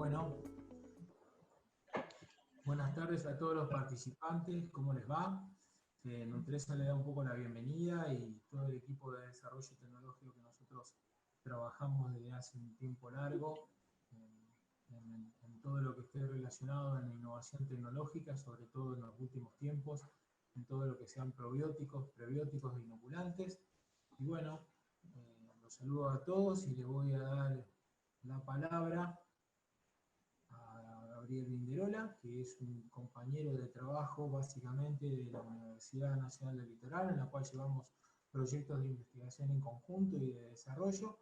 Bueno, buenas tardes a todos los participantes, ¿cómo les va? Nutresa le da un poco la bienvenida y todo el equipo de desarrollo tecnológico que nosotros trabajamos desde hace un tiempo largo en todo lo que esté relacionado en la innovación tecnológica, sobre todo en los últimos tiempos, en todo lo que sean probióticos, prebióticos e inoculantes. Y bueno, los saludo a todos y les voy a dar la palabra a Gabriel Vinderola, que es un compañero de trabajo básicamente de la Universidad Nacional del Litoral, en la cual llevamos proyectos de investigación en conjunto y de desarrollo,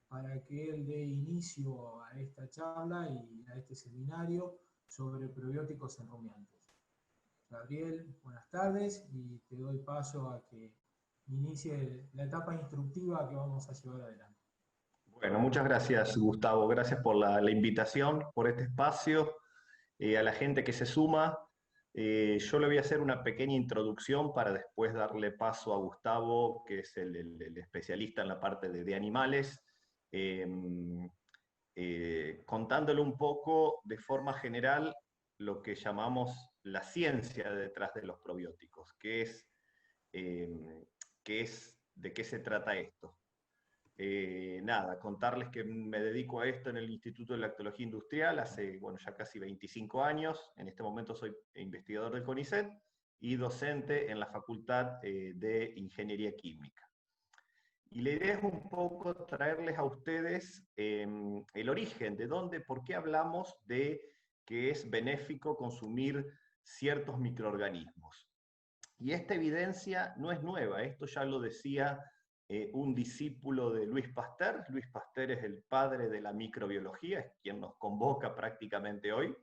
para que él dé inicio a esta charla y a este seminario sobre probióticos en rumiantes. Gabriel, buenas tardes y te doy paso a que inicie la etapa instructiva que vamos a llevar adelante. Bueno, muchas gracias, Gustavo. Gracias por la invitación, por este espacio, a la gente que se suma. Yo le voy a hacer una pequeña introducción para después darle paso a Gustavo, que es el especialista en la parte de animales, contándole un poco de forma general lo que llamamos la ciencia detrás de los probióticos, eh, de qué se trata esto. Nada, contarles que me dedico a esto en el Instituto de Lactología Industrial hace, bueno, ya casi 25 años. En este momento soy investigador del CONICET y docente en la Facultad de Ingeniería Química. Y la idea es un poco traerles a ustedes el origen, de dónde, por qué hablamos de que es benéfico consumir ciertos microorganismos. Y esta evidencia no es nueva, esto ya lo decía un discípulo de Louis Pasteur. Louis Pasteur es el padre de la microbiología, es quien nos convoca prácticamente hoy.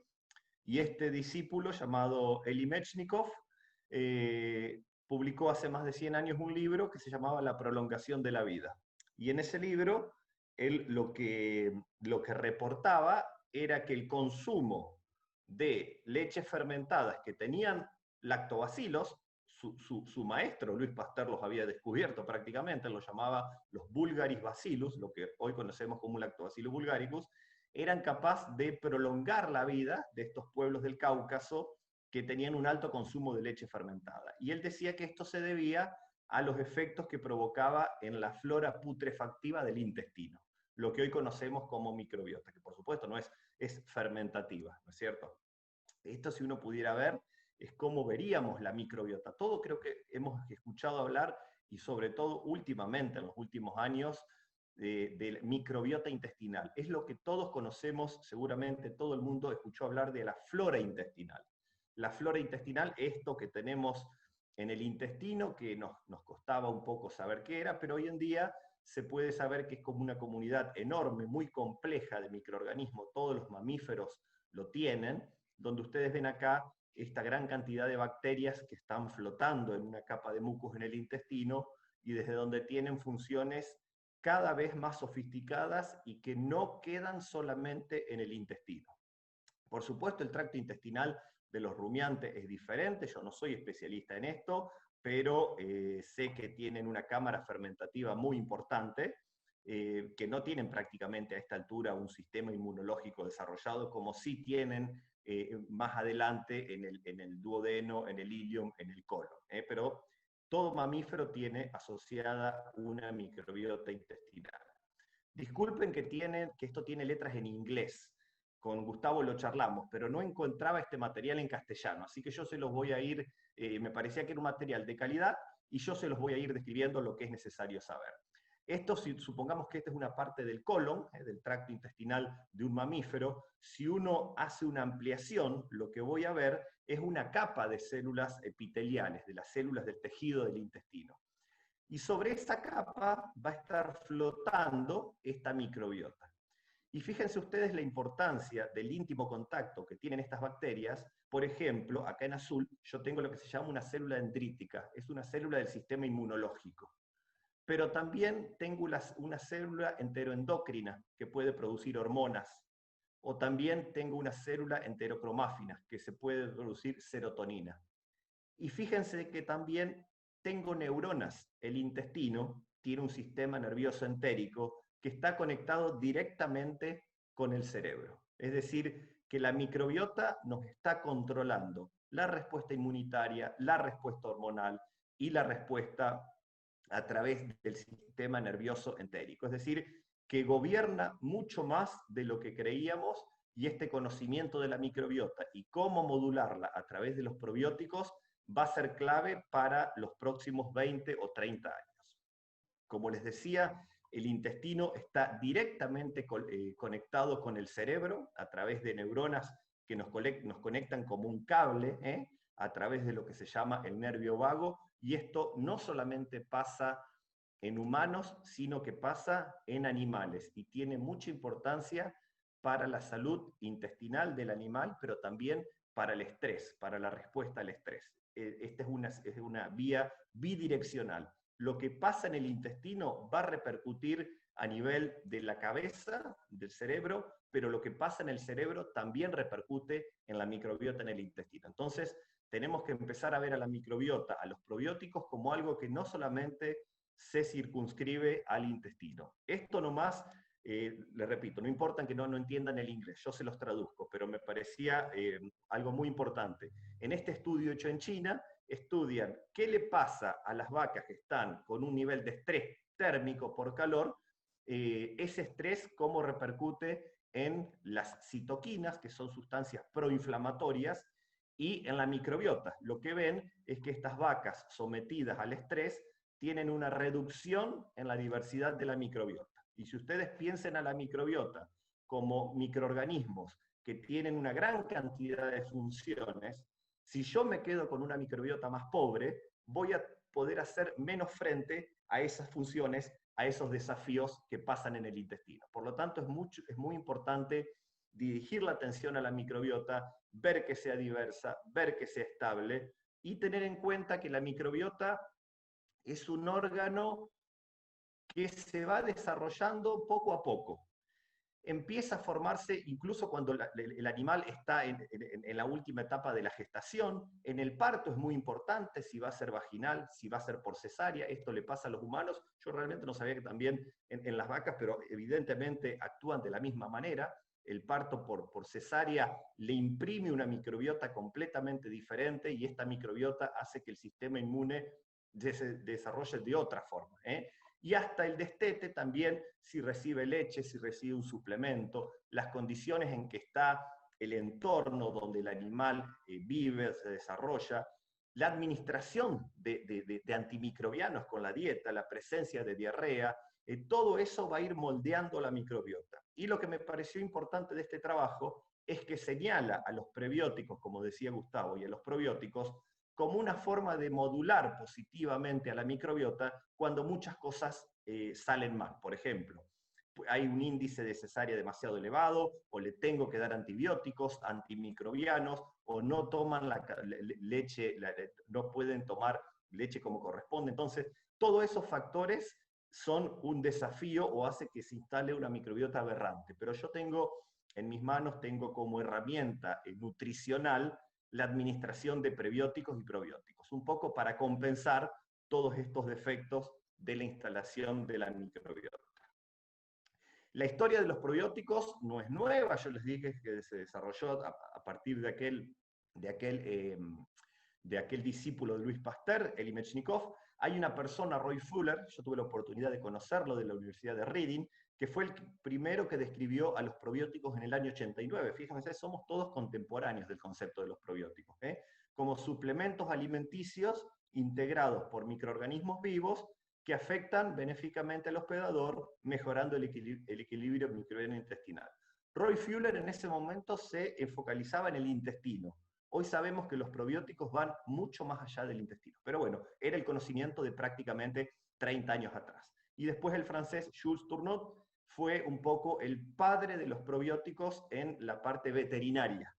Y este discípulo, llamado Elie Metchnikoff, publicó hace más de 100 años un libro que se llamaba La prolongación de la vida. Y en ese libro, él lo que reportaba era que el consumo de leches fermentadas que tenían lactobacilos, su maestro, Louis Pasteur, los había descubierto prácticamente, los llamaba los Bulgaris bacillus, lo que hoy conocemos como Lactobacillus bulgaricus, eran capaces de prolongar la vida de estos pueblos del Cáucaso que tenían un alto consumo de leche fermentada. Y él decía que esto se debía a los efectos que provocaba en la flora putrefactiva del intestino, lo que hoy conocemos como microbiota, que por supuesto no es fermentativa, ¿no es cierto? Esto, si uno pudiera ver, es cómo veríamos la microbiota. Todo creo que hemos escuchado hablar, y sobre todo últimamente, en los últimos años, de microbiota intestinal. Es lo que todos conocemos, seguramente todo el mundo escuchó hablar de la flora intestinal. La flora intestinal, esto que tenemos en el intestino, que nos costaba un poco saber qué era, pero hoy en día se puede saber que es como una comunidad enorme, muy compleja de microorganismos, todos los mamíferos lo tienen, donde ustedes ven acá esta gran cantidad de bacterias que están flotando en una capa de mucus en el intestino y desde donde tienen funciones cada vez más sofisticadas y que no quedan solamente en el intestino. Por supuesto, el tracto intestinal de los rumiantes es diferente, yo no soy especialista en esto, pero sé que tienen una cámara fermentativa muy importante, que no tienen prácticamente a esta altura un sistema inmunológico desarrollado, como sí tienen más adelante en el duodeno, en el ileum, en el colon. Pero todo mamífero tiene asociada una microbiota intestinal. Disculpen que esto tiene letras en inglés. Con Gustavo lo charlamos, pero no encontraba este material en castellano, así que yo se los voy a ir, me parecía que era un material de calidad, y yo se los voy a ir describiendo lo que es necesario saber. Esto, si supongamos que esta es una parte del colon, del tracto intestinal de un mamífero, si uno hace una ampliación, lo que voy a ver es una capa de células epiteliales, de las células del tejido del intestino. Y sobre esa capa va a estar flotando esta microbiota. Y fíjense ustedes la importancia del íntimo contacto que tienen estas bacterias. Por ejemplo, acá en azul, yo tengo lo que se llama una célula dendrítica, es una célula del sistema inmunológico. Pero también tengo una célula enteroendocrina que puede producir hormonas. O también tengo una célula enterocromáfina que se puede producir serotonina. Y fíjense que también tengo neuronas. El intestino tiene un sistema nervioso entérico que está conectado directamente con el cerebro. Es decir, que la microbiota nos está controlando la respuesta inmunitaria, la respuesta hormonal y la respuesta a través del sistema nervioso entérico. Es decir, que gobierna mucho más de lo que creíamos, y este conocimiento de la microbiota y cómo modularla a través de los probióticos va a ser clave para los próximos 20 o 30 años. Como les decía, el intestino está directamente conectado con el cerebro a través de neuronas que nos conectan como un cable, a través de lo que se llama el nervio vago, y esto no solamente pasa en humanos, sino que pasa en animales, y tiene mucha importancia para la salud intestinal del animal, pero también para el estrés, para la respuesta al estrés. Esta es una vía bidireccional. Lo que pasa en el intestino va a repercutir a nivel de la cabeza, del cerebro, pero lo que pasa en el cerebro también repercute en la microbiota en el intestino. Entonces, tenemos que empezar a ver a la microbiota, a los probióticos, como algo que no solamente se circunscribe al intestino. Esto nomás, les repito, no importa que no entiendan el inglés, yo se los traduzco, pero me parecía algo muy importante. En este estudio hecho en China, estudian qué le pasa a las vacas que están con un nivel de estrés térmico por calor, ese estrés cómo repercute en las citoquinas, que son sustancias proinflamatorias, y en la microbiota. Lo que ven es que estas vacas sometidas al estrés tienen una reducción en la diversidad de la microbiota. Y si ustedes piensen a la microbiota como microorganismos que tienen una gran cantidad de funciones, si yo me quedo con una microbiota más pobre, voy a poder hacer menos frente a esas funciones, a esos desafíos que pasan en el intestino. Por lo tanto, es muy importante dirigir la atención a la microbiota, ver que sea diversa, ver que sea estable, y tener en cuenta que la microbiota es un órgano que se va desarrollando poco a poco. Empieza a formarse incluso cuando el animal está en la última etapa de la gestación. En el parto es muy importante si va a ser vaginal, si va a ser por cesárea. Esto le pasa a los humanos. Yo realmente no sabía que también en las vacas, pero evidentemente actúan de la misma manera. El parto por cesárea le imprime una microbiota completamente diferente, y esta microbiota hace que el sistema inmune se desarrolle de otra forma. Y hasta el destete también, si recibe leche, si recibe un suplemento, las condiciones en que está el entorno donde el animal vive, se desarrolla, la administración de antimicrobianos con la dieta, la presencia de diarrea, todo eso va a ir moldeando la microbiota. Y lo que me pareció importante de este trabajo es que señala a los prebióticos, como decía Gustavo, y a los probióticos, como una forma de modular positivamente a la microbiota cuando muchas cosas salen mal. Por ejemplo, hay un índice de cesárea demasiado elevado, o le tengo que dar antibióticos, antimicrobianos, o no toman leche, no pueden tomar leche como corresponde. Entonces, todos esos factores son un desafío o hace que se instale una microbiota aberrante. Pero yo tengo en mis manos, tengo como herramienta nutricional la administración de prebióticos y probióticos, un poco para compensar todos estos defectos de la instalación de la microbiota. La historia de los probióticos no es nueva, yo les dije que se desarrolló a partir de aquel discípulo de Luis Pasteur, Elie Metchnikoff. Hay una persona, Roy Fuller, yo tuve la oportunidad de conocerlo, de la Universidad de Reading, que fue el primero que describió a los probióticos en el año 89. Fíjense, somos todos contemporáneos del concepto de los probióticos, como suplementos alimenticios integrados por microorganismos vivos que afectan benéficamente al hospedador, mejorando el equilibrio microbiano intestinal. Roy Fuller en ese momento se focalizaba en el intestino. Hoy sabemos que los probióticos van mucho más allá del intestino, pero bueno, era el conocimiento de prácticamente 30 años atrás. Y después el francés Jules Tourneau fue un poco el padre de los probióticos en la parte veterinaria.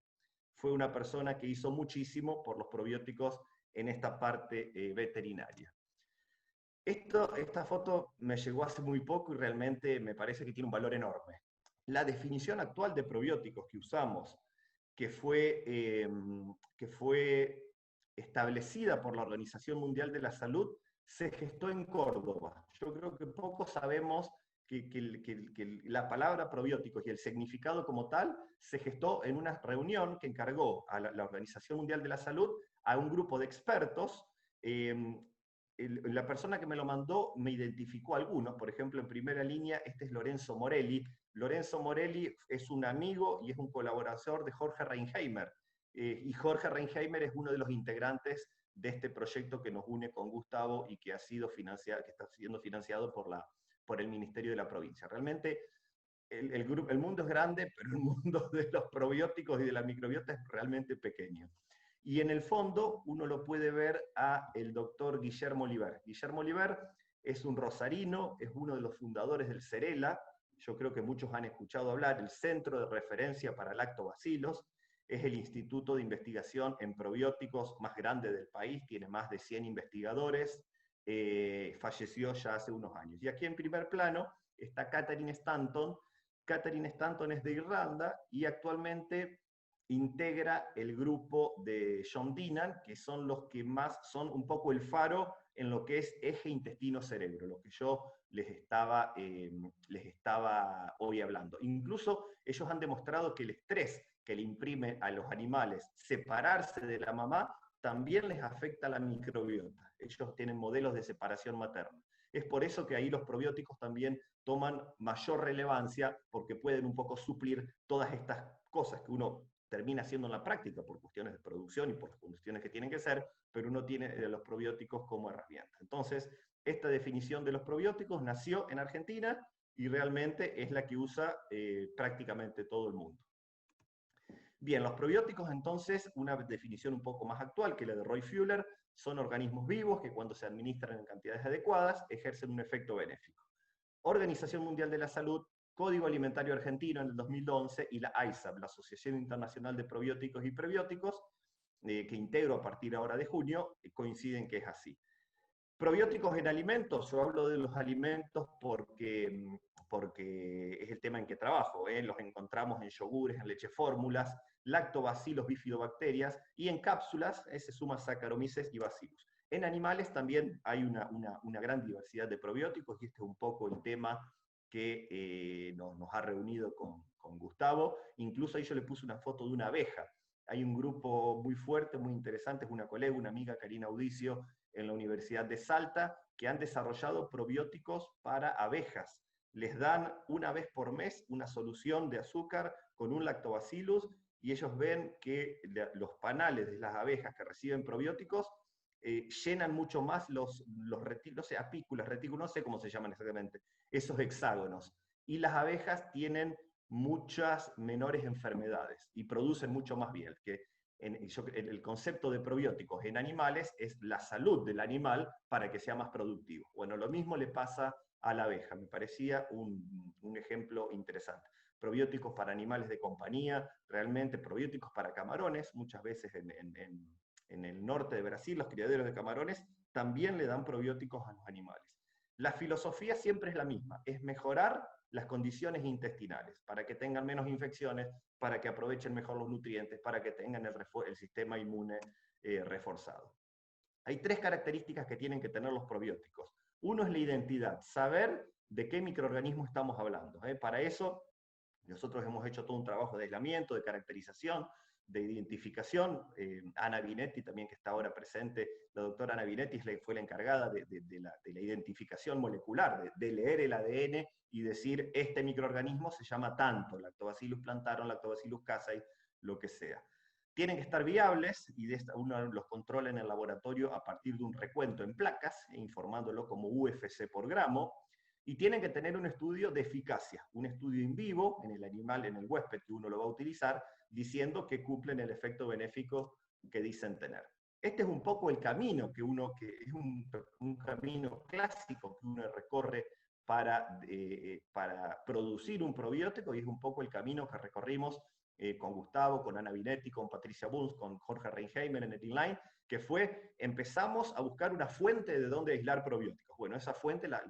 Fue una persona que hizo muchísimo por los probióticos en esta parte veterinaria. Esta foto me llegó hace muy poco y realmente me parece que tiene un valor enorme. La definición actual de probióticos que usamos, que fue establecida por la Organización Mundial de la Salud, se gestó en Córdoba. Yo creo que pocos sabemos que la palabra probióticos y el significado como tal se gestó en una reunión que encargó a la Organización Mundial de la Salud a un grupo de expertos. La persona que me lo mandó me identificó algunos, por ejemplo, en primera línea, este es Lorenzo Morelli. Lorenzo Morelli es un amigo y es un colaborador de Jorge Reinheimer, y Jorge Reinheimer es uno de los integrantes de este proyecto que nos une con Gustavo y que, ha sido financiado, que está siendo financiado por el Ministerio de la Provincia. Realmente el mundo es grande, pero el mundo de los probióticos y de la microbiota es realmente pequeño. Y en el fondo uno lo puede ver a el doctor Guillermo Oliver. Guillermo Oliver es un rosarino, es uno de los fundadores del CERELA, yo creo que muchos han escuchado hablar, el Centro de Referencia para Lactobacilos, es el instituto de investigación en probióticos más grande del país, tiene más de 100 investigadores, falleció ya hace unos años. Y aquí en primer plano está Catherine Stanton. Catherine Stanton es de Irlanda y actualmente integra el grupo de John Dinan, que son los que más son un poco el faro en lo que es eje intestino-cerebro, lo que yo les estaba hoy hablando. Incluso ellos han demostrado que el estrés que le imprime a los animales separarse de la mamá también les afecta a la microbiota. Ellos tienen modelos de separación materna. Es por eso que ahí los probióticos también toman mayor relevancia, porque pueden un poco suplir todas estas cosas que uno termina haciendo en la práctica por cuestiones de producción y por las cuestiones que tienen que ser, pero uno tiene los probióticos como herramienta. Entonces, esta definición de los probióticos nació en Argentina y realmente es la que usa prácticamente todo el mundo. Bien, los probióticos entonces, una definición un poco más actual que la de Roy Fuller, son organismos vivos que cuando se administran en cantidades adecuadas ejercen un efecto benéfico. Organización Mundial de la Salud, Código Alimentario Argentino en el 2011 y la ISAP, la Asociación Internacional de Probióticos y Prebióticos, que integro a partir ahora de junio, coinciden que es así. Probióticos en alimentos, yo hablo de los alimentos porque es el tema en que trabajo, los encontramos en yogures, en leche fórmulas, lactobacilos, bifidobacterias, y en cápsulas se suman Saccharomyces y bacillus. En animales también hay una gran diversidad de probióticos, y este es un poco el tema que nos ha reunido con Gustavo. Incluso ahí yo le puse una foto de una abeja. Hay un grupo muy fuerte, muy interesante, es una colega, una amiga, Karina Audicio, en la Universidad de Salta, que han desarrollado probióticos para abejas. Les dan una vez por mes una solución de azúcar con un lactobacillus, y ellos ven que los panales de las abejas que reciben probióticos llenan mucho más los no sé, apículas, retículos, no sé cómo se llaman exactamente, esos hexágonos. Y las abejas tienen muchas menores enfermedades y producen mucho más miel. El concepto de probióticos en animales es la salud del animal para que sea más productivo. Bueno, lo mismo le pasa a la abeja, me parecía un ejemplo interesante. Probióticos para animales de compañía, realmente probióticos para camarones, muchas veces en el norte de Brasil los criaderos de camarones también le dan probióticos a los animales. La filosofía siempre es la misma, es mejorar las condiciones intestinales, para que tengan menos infecciones, para que aprovechen mejor los nutrientes, para que tengan el sistema inmune reforzado. Hay tres características que tienen que tener los probióticos. Uno es la identidad, saber de qué microorganismo estamos hablando. Para eso, nosotros hemos hecho todo un trabajo de aislamiento, de caracterización, de identificación. Ana Binetti, también que está ahora presente, la doctora Ana Binetti fue la encargada de la identificación molecular, de leer el ADN y decir, este microorganismo se llama tanto, Lactobacillus plantarum, Lactobacillus casei, lo que sea. Tienen que estar viables, y uno los controla en el laboratorio a partir de un recuento en placas, informándolo como UFC por gramo, y tienen que tener un estudio de eficacia, un estudio in vivo en el animal, en el huésped que uno lo va a utilizar, diciendo que cumplen el efecto benéfico que dicen tener. Este es un poco el camino que es un camino clásico que uno recorre para producir un probiótico, y es un poco el camino que recorrimos con Gustavo, con Ana Binetti, con Patricia Bunz, con Jorge Reinheimer en el inline, que fue, empezamos a buscar una fuente de dónde aislar probióticos. Bueno, esa fuente la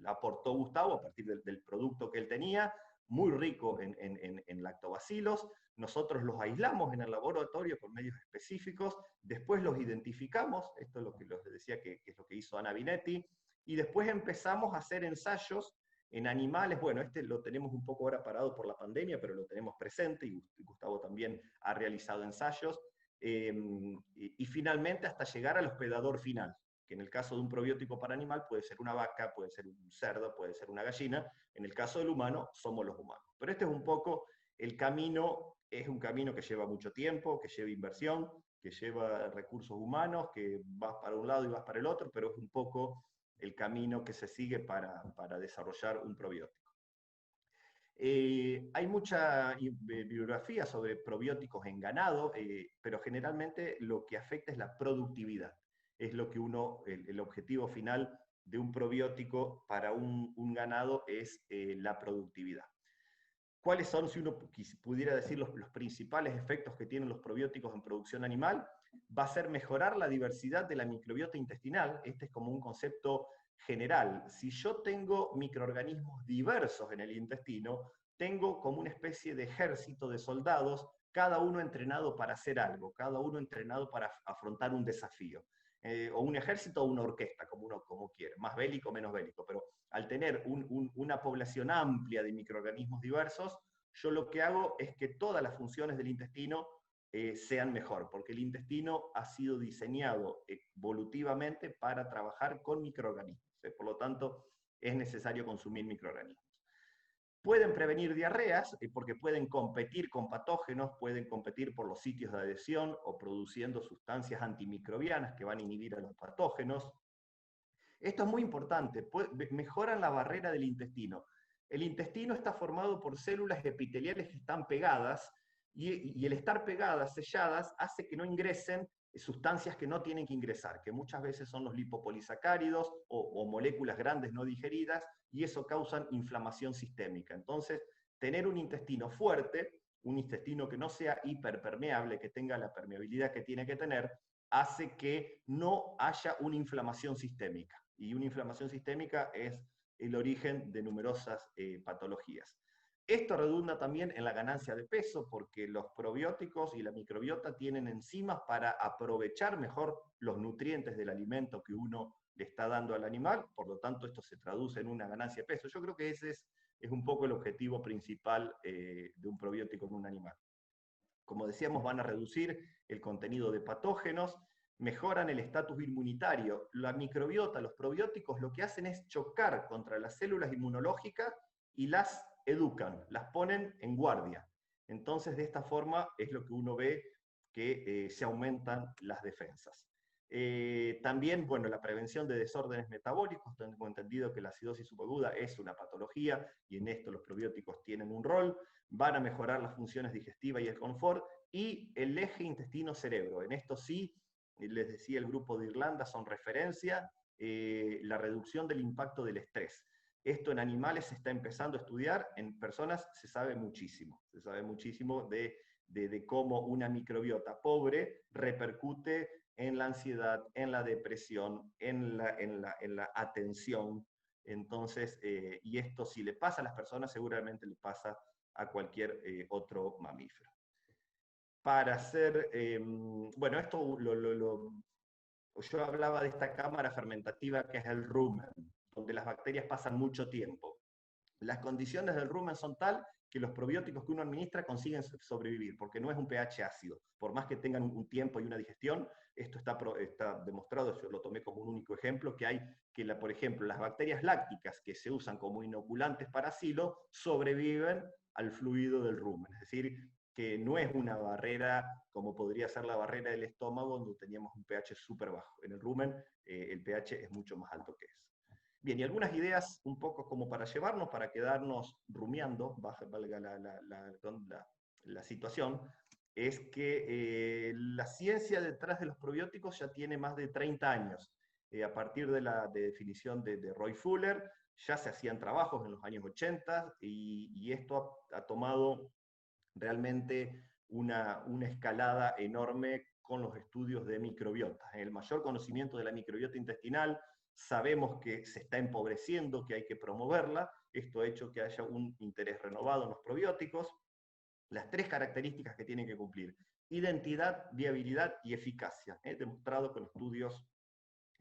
aportó Gustavo a partir del producto que él tenía, muy rico en lactobacilos. Nosotros los aislamos en el laboratorio con medios específicos, después los identificamos, esto es lo que les decía que es lo que hizo Ana Binetti, y después empezamos a hacer ensayos En animales, bueno, este lo tenemos un poco ahora parado por la pandemia, pero lo tenemos presente, y Gustavo también ha realizado ensayos, y finalmente hasta llegar al hospedador final, que en el caso de un probiótico para animal puede ser una vaca, puede ser un cerdo, puede ser una gallina, en el caso del humano somos los humanos. Pero este es un poco el camino, es un camino que lleva mucho tiempo, que lleva inversión, que lleva recursos humanos, que vas para un lado y vas para el otro, pero es un poco el camino que se sigue para desarrollar un probiótico. Hay mucha bibliografía sobre probióticos en ganado, pero generalmente lo que afecta es la productividad. Es lo que el objetivo final de un probiótico para un ganado es la productividad. ¿Cuáles son, si uno pudiera decir, los principales efectos que tienen los probióticos en producción animal? Va a ser mejorar la diversidad de la microbiota intestinal. Este es como un concepto general. Si yo tengo microorganismos diversos en el intestino, tengo como una especie de ejército de soldados, cada uno entrenado para hacer algo, cada uno entrenado para afrontar un desafío. O un ejército o una orquesta, como uno como quiere, más bélico, menos bélico, pero al tener una población amplia de microorganismos diversos, yo lo que hago es que todas las funciones del intestino sean mejor, porque el intestino ha sido diseñado evolutivamente para trabajar con microorganismos. Por lo tanto, es necesario consumir microorganismos. Pueden prevenir diarreas porque pueden competir con patógenos, pueden competir por los sitios de adhesión o produciendo sustancias antimicrobianas que van a inhibir a los patógenos. Esto es muy importante, mejoran la barrera del intestino. El intestino está formado por células epiteliales que están pegadas, y el estar pegadas, selladas, hace que no ingresen sustancias que no tienen que ingresar, que muchas veces son los lipopolisacáridos o moléculas grandes no digeridas, y eso causa inflamación sistémica. Entonces, tener un intestino fuerte, un intestino que no sea hiperpermeable, que tenga la permeabilidad que tiene que tener, hace que no haya una inflamación sistémica. Y una inflamación sistémica es el origen de numerosas patologías. Esto redunda también en la ganancia de peso, porque los probióticos y la microbiota tienen enzimas para aprovechar mejor los nutrientes del alimento que uno le está dando al animal, por lo tanto esto se traduce en una ganancia de peso. Yo creo que ese es un poco el objetivo principal de un probiótico en un animal. Como decíamos, van a reducir el contenido de patógenos, mejoran el estatus inmunitario. La microbiota, los probióticos, lo que hacen es chocar contra las células inmunológicas y las educan, las ponen en guardia. Entonces, de esta forma es lo que uno ve que se aumentan las defensas. También, bueno, la prevención de desórdenes metabólicos. Tengo entendido que la acidosis subaguda es una patología y en esto los probióticos tienen un rol. Van a mejorar las funciones digestivas y el confort, y el eje intestino-cerebro. En esto sí, les decía, el grupo de Irlanda son referencia, la reducción del impacto del estrés. Esto en animales se está empezando a estudiar, en personas se sabe muchísimo de cómo una microbiota pobre repercute en la ansiedad, en la depresión, en la atención. Entonces, y esto si le pasa a las personas, seguramente le pasa a cualquier otro mamífero. Para hacer, bueno, esto yo hablaba de esta cámara fermentativa que es el rumen, donde las bacterias pasan mucho tiempo. Las condiciones del rumen son tal que los probióticos que uno administra consiguen sobrevivir, porque no es un pH ácido. Por más que tengan un tiempo y una digestión, esto está demostrado, yo lo tomé como un único ejemplo, que hay que, por ejemplo, las bacterias lácticas que se usan como inoculantes para silo sobreviven al fluido del rumen. Es decir, que no es una barrera como podría ser la barrera del estómago, donde teníamos un pH súper bajo. En el rumen el pH es mucho más alto que eso. Bien, y algunas ideas un poco como para llevarnos, para quedarnos rumiando, valga la situación, es que la ciencia detrás de los probióticos ya tiene más de 30 años. A partir de la definición de Roy Fuller, ya se hacían trabajos en los años 80, y esto ha tomado realmente una escalada enorme con los estudios de microbiota. El mayor conocimiento de la microbiota intestinal, sabemos que se está empobreciendo, que hay que promoverla. Esto ha hecho que haya un interés renovado en los probióticos. Las tres características que tienen que cumplir: identidad, viabilidad y eficacia, demostrado con estudios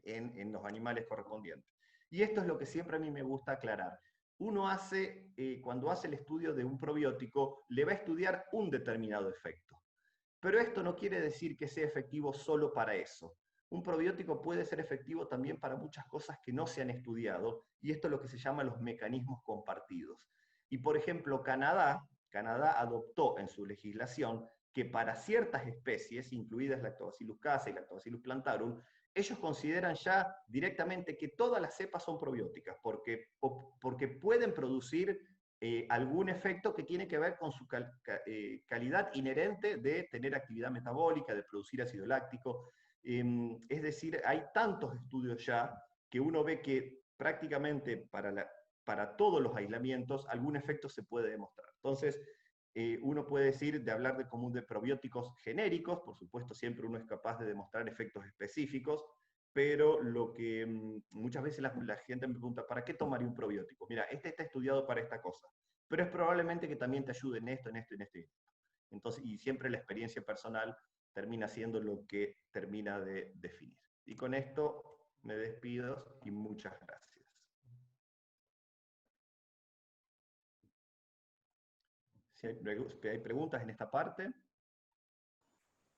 en los animales correspondientes. Y esto es lo que siempre a mí me gusta aclarar. cuando hace el estudio de un probiótico, le va a estudiar un determinado efecto. Pero esto no quiere decir que sea efectivo solo para eso. Un probiótico puede ser efectivo también para muchas cosas que no se han estudiado, y esto es lo que se llama los mecanismos compartidos. Y por ejemplo, Canadá adoptó en su legislación que para ciertas especies, incluidas Lactobacillus casei y Lactobacillus plantarum, ellos consideran ya directamente que todas las cepas son probióticas, porque pueden producir algún efecto que tiene que ver con su calidad inherente de tener actividad metabólica, de producir ácido láctico. Es decir, hay tantos estudios ya que uno ve que prácticamente para todos los aislamientos algún efecto se puede demostrar. Entonces, uno puede decir de hablar de probióticos genéricos, por supuesto siempre uno es capaz de demostrar efectos específicos, pero lo que muchas veces la gente me pregunta, ¿para qué tomaría un probiótico? Mira, este está estudiado para esta cosa, pero es probablemente que también te ayude en esto, en esto, en esto y en esto. Entonces, y siempre la experiencia personal termina siendo lo que termina de definir. Y con esto me despido y muchas gracias. Si hay preguntas en esta parte.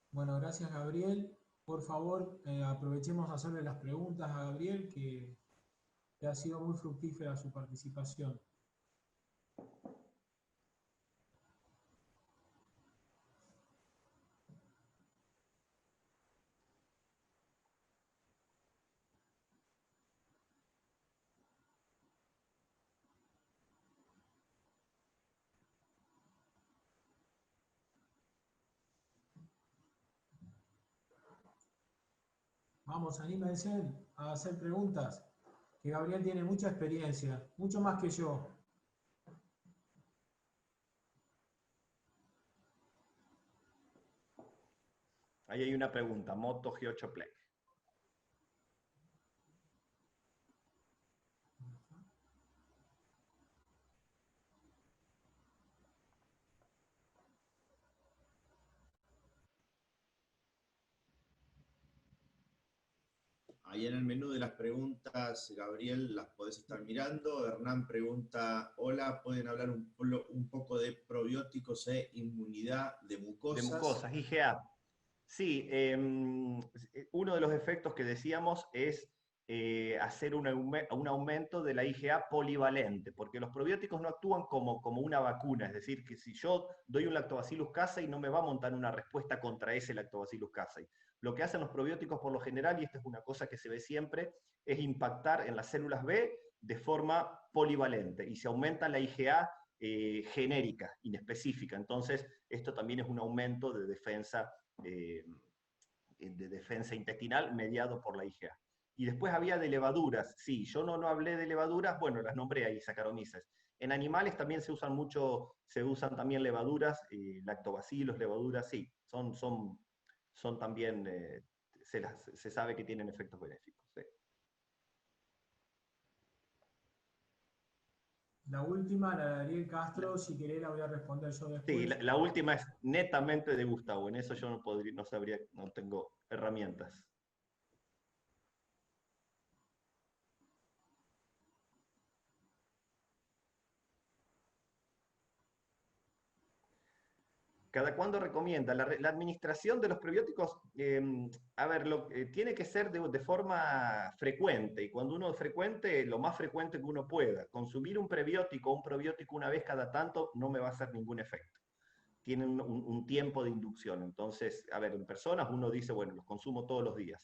Bueno, gracias Gabriel. Por favor, aprovechemos a hacerle las preguntas a Gabriel, que ha sido muy fructífera su participación. Vamos, anímense a hacer preguntas, que Gabriel tiene mucha experiencia, mucho más que yo. Ahí hay una pregunta, Moto G8 Play. Ahí en el menú de las preguntas, Gabriel, las podés estar mirando. Hernán pregunta, hola, ¿pueden hablar un poco de probióticos e inmunidad de mucosas? De mucosas, IgA. Sí, uno de los efectos que decíamos es hacer un aumento de la IgA polivalente, porque los probióticos no actúan como una vacuna, es decir, que si yo doy un Lactobacillus casei no me va a montar una respuesta contra ese Lactobacillus casei. Lo que hacen los probióticos por lo general, y esta es una cosa que se ve siempre, es impactar en las células B de forma polivalente, y se aumenta la IgA genérica, inespecífica. Entonces, esto también es un aumento de defensa intestinal mediado por la IgA. Y después había de levaduras. Sí, yo no hablé de levaduras, bueno, las nombré ahí, Saccharomyces. En animales también se usan mucho, se usan también levaduras, lactobacilos, levaduras, sí, son también, se sabe que tienen efectos benéficos. Sí. La última, la de Ariel Castro, si querés la voy a responder yo después. Sí, la última es netamente de Gustavo, en eso yo no sabría, no tengo herramientas. ¿Cada cuándo recomienda? La administración de los prebióticos, a ver, tiene que ser de forma frecuente, y cuando uno es frecuente, lo más frecuente que uno pueda. Consumir un prebiótico o un probiótico una vez cada tanto no me va a hacer ningún efecto. Tienen un tiempo de inducción. Entonces, a ver, en personas uno dice, bueno, los consumo todos los días.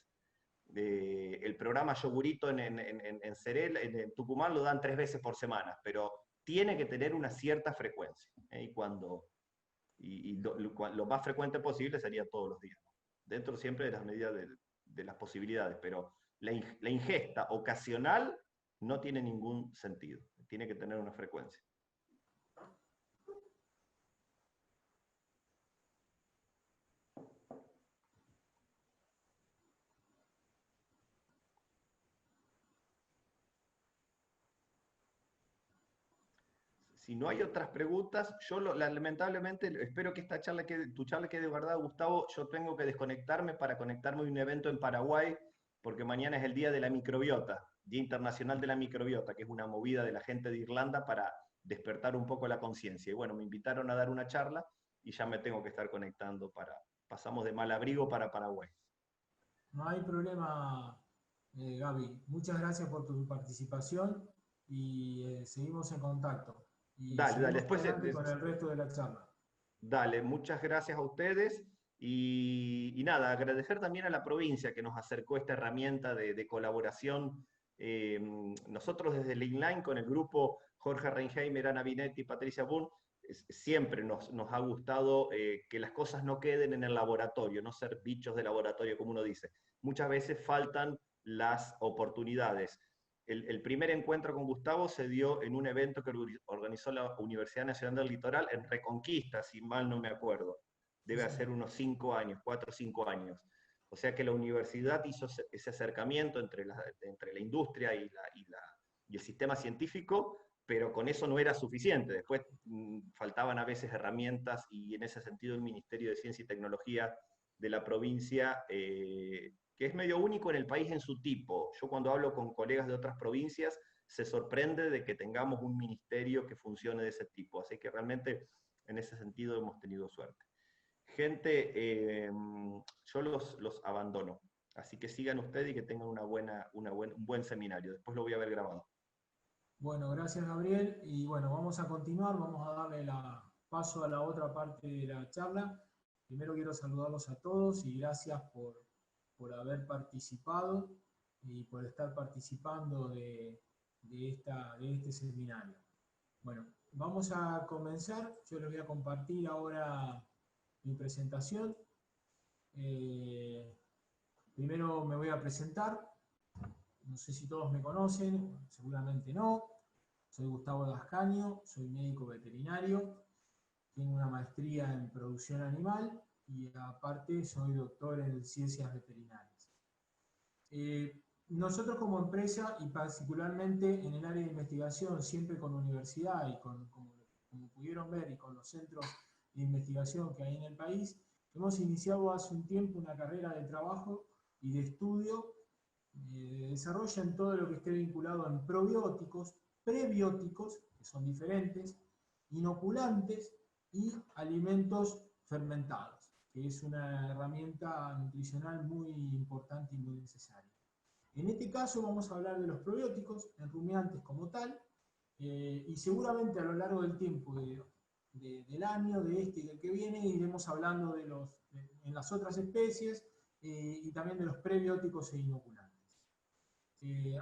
El programa Yogurito en Cerel, en Tucumán, lo dan 3 veces por semana, pero tiene que tener una cierta frecuencia. Y lo más frecuente posible sería todos los días, dentro siempre de las medidas de las posibilidades, pero la ingesta ocasional no tiene ningún sentido, tiene que tener una frecuencia. Si no hay otras preguntas, yo lamentablemente espero que tu charla quede guardada, Gustavo. Yo tengo que desconectarme para conectarme a un evento en Paraguay, porque mañana es el día de la microbiota. Día Internacional de la Microbiota, que es una movida de la gente de Irlanda para despertar un poco la conciencia. Y bueno, me invitaron a dar una charla y ya me tengo que estar conectando pasamos de Malabrigo para Paraguay. No hay problema, Gaby. Muchas gracias por tu participación y seguimos en contacto. Y Dale, seguimos después, adelante con el resto de la charla. dale, muchas gracias a ustedes y nada, agradecer también a la provincia que nos acercó esta herramienta de colaboración. Nosotros desde el Inline con el grupo Jorge Reinheimer, Ana Binetti y Patricia Boone, siempre nos ha gustado que las cosas no queden en el laboratorio, no ser bichos de laboratorio como uno dice. Muchas veces faltan las oportunidades. El primer encuentro con Gustavo se dio en un evento que organizó la Universidad Nacional del Litoral en Reconquista, si mal no me acuerdo. Debe hacer unos 5 años, 4 o 5 años. O sea que la universidad hizo ese acercamiento entre la industria y el sistema científico, pero con eso no era suficiente. Después faltaban a veces herramientas y en ese sentido el Ministerio de Ciencia y Tecnología de la provincia, que es medio único en el país en su tipo. Yo cuando hablo con colegas de otras provincias, se sorprende de que tengamos un ministerio que funcione de ese tipo. Así que realmente en ese sentido hemos tenido suerte. Gente, yo los abandono. Así que sigan ustedes y que tengan un buen seminario. Después lo voy a ver grabado. Bueno, gracias Gabriel. Y bueno, vamos a continuar, vamos a darle paso a la otra parte de la charla. Primero quiero saludarlos a todos y gracias por haber participado y por estar participando de este seminario. Bueno, vamos a comenzar. Yo les voy a compartir ahora mi presentación. Primero me voy a presentar. No sé si todos me conocen, seguramente no. Soy Gustavo Dascaño, soy médico veterinario, tengo una maestría en producción animal y aparte soy doctor en ciencias veterinarias. Nosotros como empresa y particularmente en el área de investigación, siempre con la universidad y como pudieron ver y con los centros de investigación que hay en el país, hemos iniciado hace un tiempo una carrera de trabajo y de estudio de desarrollo en todo lo que esté vinculado en probióticos, prebióticos, que son diferentes, inoculantes y alimentos fermentados, que es una herramienta nutricional muy importante y muy necesaria. En este caso vamos a hablar de los probióticos en rumiantes como tal, y seguramente a lo largo del tiempo del año, de este y del que viene, iremos hablando en las otras especies y también de los prebióticos e inoculantes.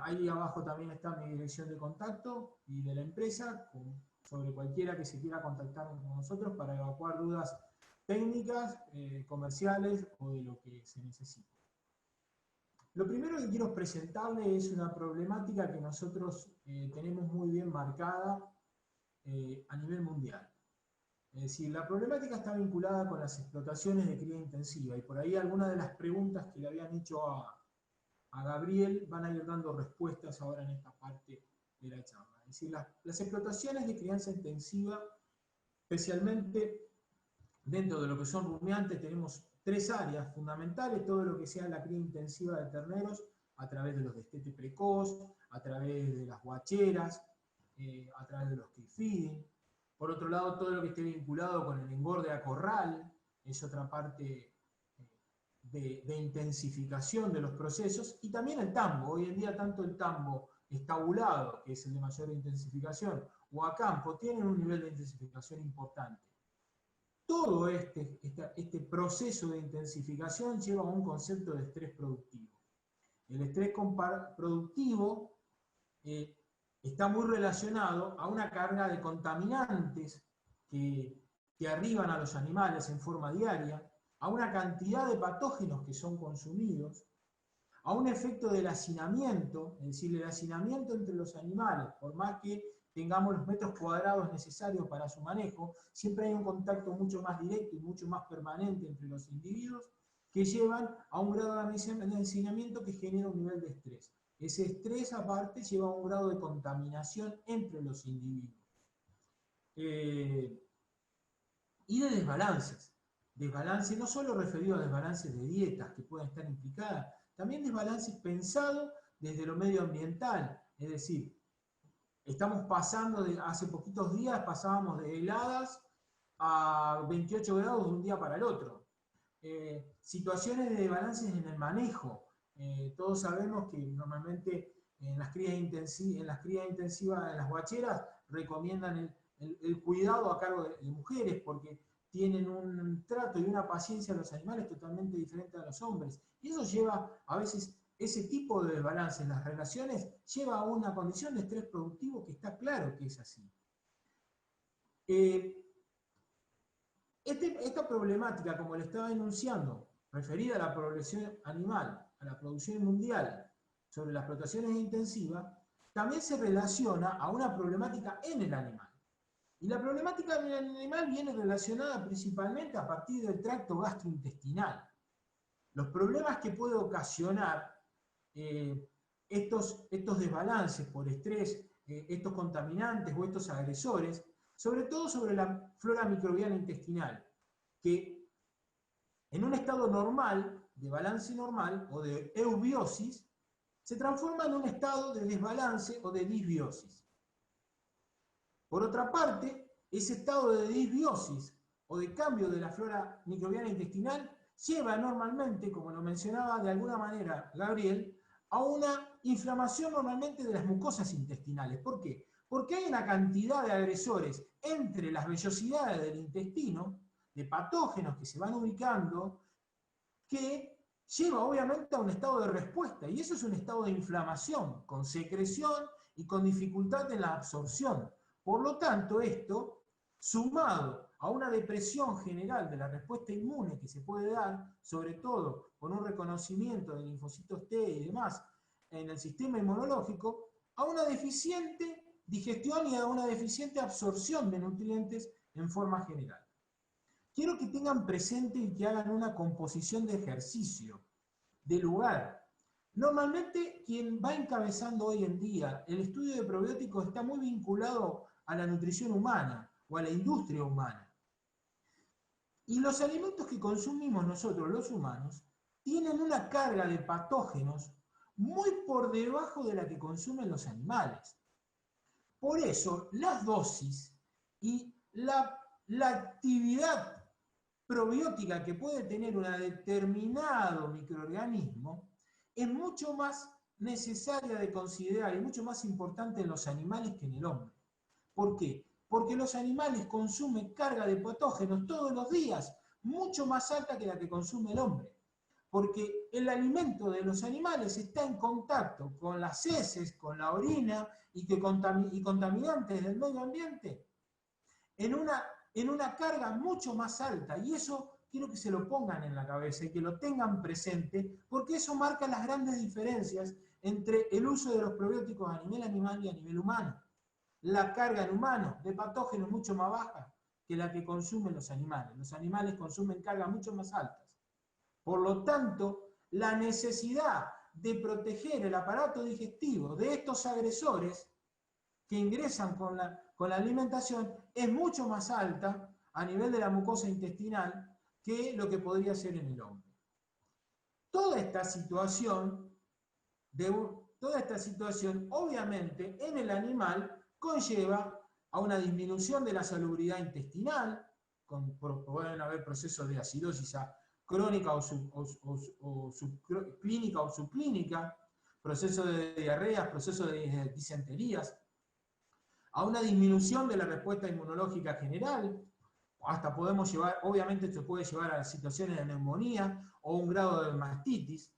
Ahí abajo también está mi dirección de contacto y de la empresa, sobre cualquiera que se quiera contactar con nosotros para evacuar dudas técnicas, comerciales o de lo que se necesite. Lo primero que quiero presentarles es una problemática que nosotros tenemos muy bien marcada a nivel mundial. Es decir, la problemática está vinculada con las explotaciones de cría intensiva y por ahí algunas de las preguntas que le habían hecho a Gabriel van a ir dando respuestas ahora en esta parte de la charla. Es decir, las explotaciones de crianza intensiva, especialmente dentro de lo que son rumiantes, tenemos 3 áreas fundamentales: todo lo que sea la cría intensiva de terneros a través de los destete precoz, a través de las guacheras, a través de los cage feeding. Por otro lado, todo lo que esté vinculado con el engorde a corral es otra parte de intensificación de los procesos, y también el tambo. Hoy en día tanto el tambo estabulado, que es el de mayor intensificación, o a campo, tienen un nivel de intensificación importante. Todo este proceso de intensificación lleva a un concepto de estrés productivo. El estrés productivo está muy relacionado a una carga de contaminantes que arriban a los animales en forma diaria, a una cantidad de patógenos que son consumidos, a un efecto del hacinamiento, es decir, el hacinamiento entre los animales, por más que tengamos los metros cuadrados necesarios para su manejo, siempre hay un contacto mucho más directo y mucho más permanente entre los individuos que llevan a un grado de hacinamiento que genera un nivel de estrés. Ese estrés aparte lleva a un grado de contaminación entre los individuos. Y de desbalances. Desbalance no solo referido a desbalances de dietas que pueden estar implicadas, también desbalances pensados desde lo medioambiental, es decir, estamos pasando hace poquitos días pasábamos de heladas a 28 grados de un día para el otro. Situaciones de desbalances en el manejo. Todos sabemos que normalmente en las crías intensivas, en las guacheras, recomiendan el cuidado a cargo de mujeres porque tienen un trato y una paciencia a los animales totalmente diferente a los hombres. Y eso lleva, a veces, ese tipo de desbalance en las relaciones, lleva a una condición de estrés productivo que está claro que es así. Esta problemática, como le estaba enunciando, referida a la población animal, a la producción mundial, sobre las explotaciones intensivas, también se relaciona a una problemática en el animal. Y la problemática en el animal viene relacionada principalmente a partir del tracto gastrointestinal. Los problemas que puede ocasionar estos desbalances por estrés, estos contaminantes o estos agresores, sobre todo sobre la flora microbiana intestinal, que en un estado normal, de balance normal o de eubiosis, se transforma en un estado de desbalance o de disbiosis. Por otra parte, ese estado de disbiosis o de cambio de la flora microbiana intestinal lleva normalmente, como lo mencionaba de alguna manera Gabriel, a una inflamación normalmente de las mucosas intestinales. ¿Por qué? Porque hay una cantidad de agresores entre las vellosidades del intestino, de patógenos que se van ubicando, que lleva obviamente a un estado de respuesta, y eso es un estado de inflamación, con secreción y con dificultad en la absorción. Por lo tanto, esto, sumado a una depresión general de la respuesta inmune que se puede dar, sobre todo con un reconocimiento de linfocitos T y demás en el sistema inmunológico, a una deficiente digestión y a una deficiente absorción de nutrientes en forma general. Quiero que tengan presente y que hagan una composición de ejercicio, de lugar. Normalmente quien va encabezando hoy en día el estudio de probióticos está muy vinculado a la nutrición humana o a la industria humana. Y los alimentos que consumimos nosotros, los humanos, tienen una carga de patógenos muy por debajo de la que consumen los animales. Por eso, las dosis y la actividad probiótica que puede tener un determinado microorganismo es mucho más necesaria de considerar y mucho más importante en los animales que en el hombre. ¿Por qué? Porque los animales consumen carga de patógenos todos los días, mucho más alta que la que consume el hombre. Porque el alimento de los animales está en contacto con las heces, con la orina y contaminantes del medio ambiente en una carga mucho más alta. Y eso quiero que se lo pongan en la cabeza y que lo tengan presente, porque eso marca las grandes diferencias entre el uso de los probióticos a nivel animal y a nivel humano. La carga en humanos de patógenos mucho más baja que la que consumen los animales. Los animales consumen cargas mucho más altas. Por lo tanto, la necesidad de proteger el aparato digestivo de estos agresores que ingresan con la alimentación es mucho más alta a nivel de la mucosa intestinal que lo que podría ser en el hombre. Toda esta situación, obviamente, en el animal conlleva a una disminución de la salubridad intestinal, pueden haber procesos de acidosis crónica o clínica o subclínica, procesos de diarreas, procesos de disenterías, a una disminución de la respuesta inmunológica general, hasta podemos llevar, obviamente esto puede llevar a situaciones de neumonía o un grado de mastitis,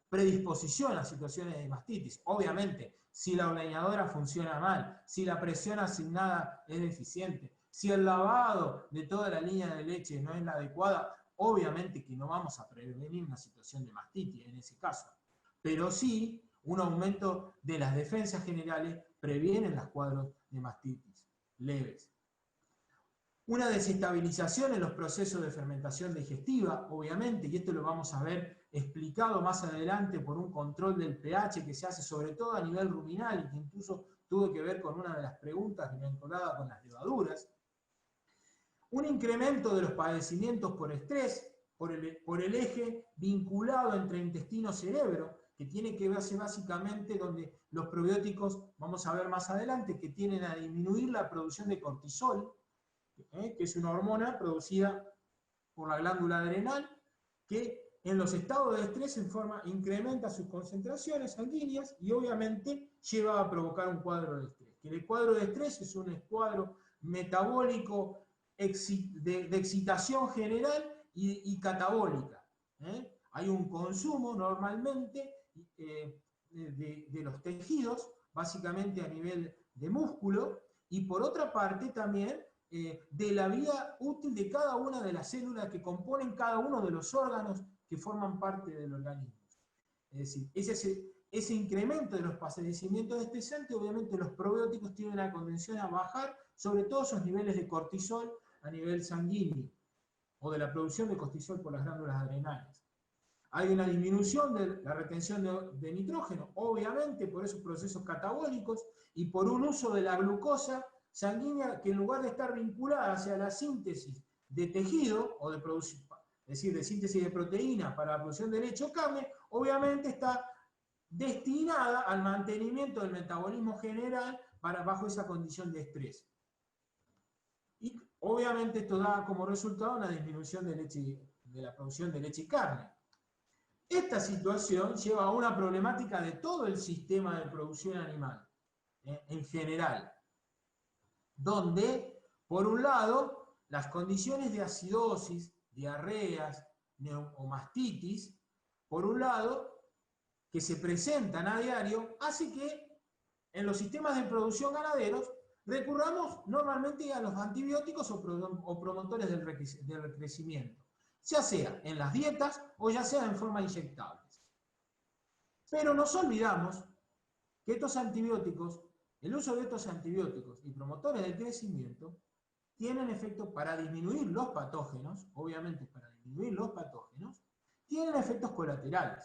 predisposición a situaciones de mastitis. Obviamente, si la ordeñadora funciona mal, si la presión asignada es deficiente, si el lavado de toda la línea de leche no es la adecuada, obviamente que no vamos a prevenir una situación de mastitis en ese caso, pero sí un aumento de las defensas generales previenen los cuadros de mastitis leves. Una desestabilización en los procesos de fermentación digestiva, obviamente, y esto lo vamos a ver explicado más adelante por un control del pH que se hace sobre todo a nivel ruminal y que incluso tuvo que ver con una de las preguntas vinculada con las levaduras. Un incremento de los padecimientos por estrés, por el eje vinculado entre intestino-cerebro, que tiene que verse básicamente donde los probióticos, vamos a ver más adelante, que tienden a disminuir la producción de cortisol, que es una hormona producida por la glándula adrenal, que en los estados de estrés incrementa sus concentraciones sanguíneas y obviamente lleva a provocar un cuadro de estrés. Que el cuadro de estrés es un cuadro metabólico de excitación general y catabólica. Hay un consumo normalmente de los tejidos, básicamente a nivel de músculo, y por otra parte también de la vida útil de cada una de las células que componen cada uno de los órganos que forman parte del organismo. Es decir, ese incremento de los padecimientos estresantes, obviamente los probióticos tienen la condición a bajar, sobre todo esos niveles de cortisol a nivel sanguíneo, o de la producción de cortisol por las glándulas adrenales. Hay una disminución de la retención de nitrógeno, obviamente por esos procesos catabólicos y por un uso de la glucosa sanguínea que en lugar de estar vinculada hacia la síntesis de tejido, o de producción, es decir, de síntesis de proteínas para la producción de leche o carne, obviamente está destinada al mantenimiento del metabolismo general bajo esa condición de estrés. Y obviamente esto da como resultado una disminución de la producción de leche y carne. Esta situación lleva a una problemática de todo el sistema de producción animal, en general, donde, por un lado, las condiciones de acidosis, diarreas o mastitis, por un lado, que se presentan a diario, hace que en los sistemas de producción ganaderos recurramos normalmente a los antibióticos o promotores del crecimiento, ya sea en las dietas o ya sea en forma inyectable. Pero nos olvidamos que estos antibióticos, el uso de estos antibióticos y promotores del crecimiento, tienen efectos para disminuir los patógenos, obviamente para disminuir los patógenos, tienen efectos colaterales,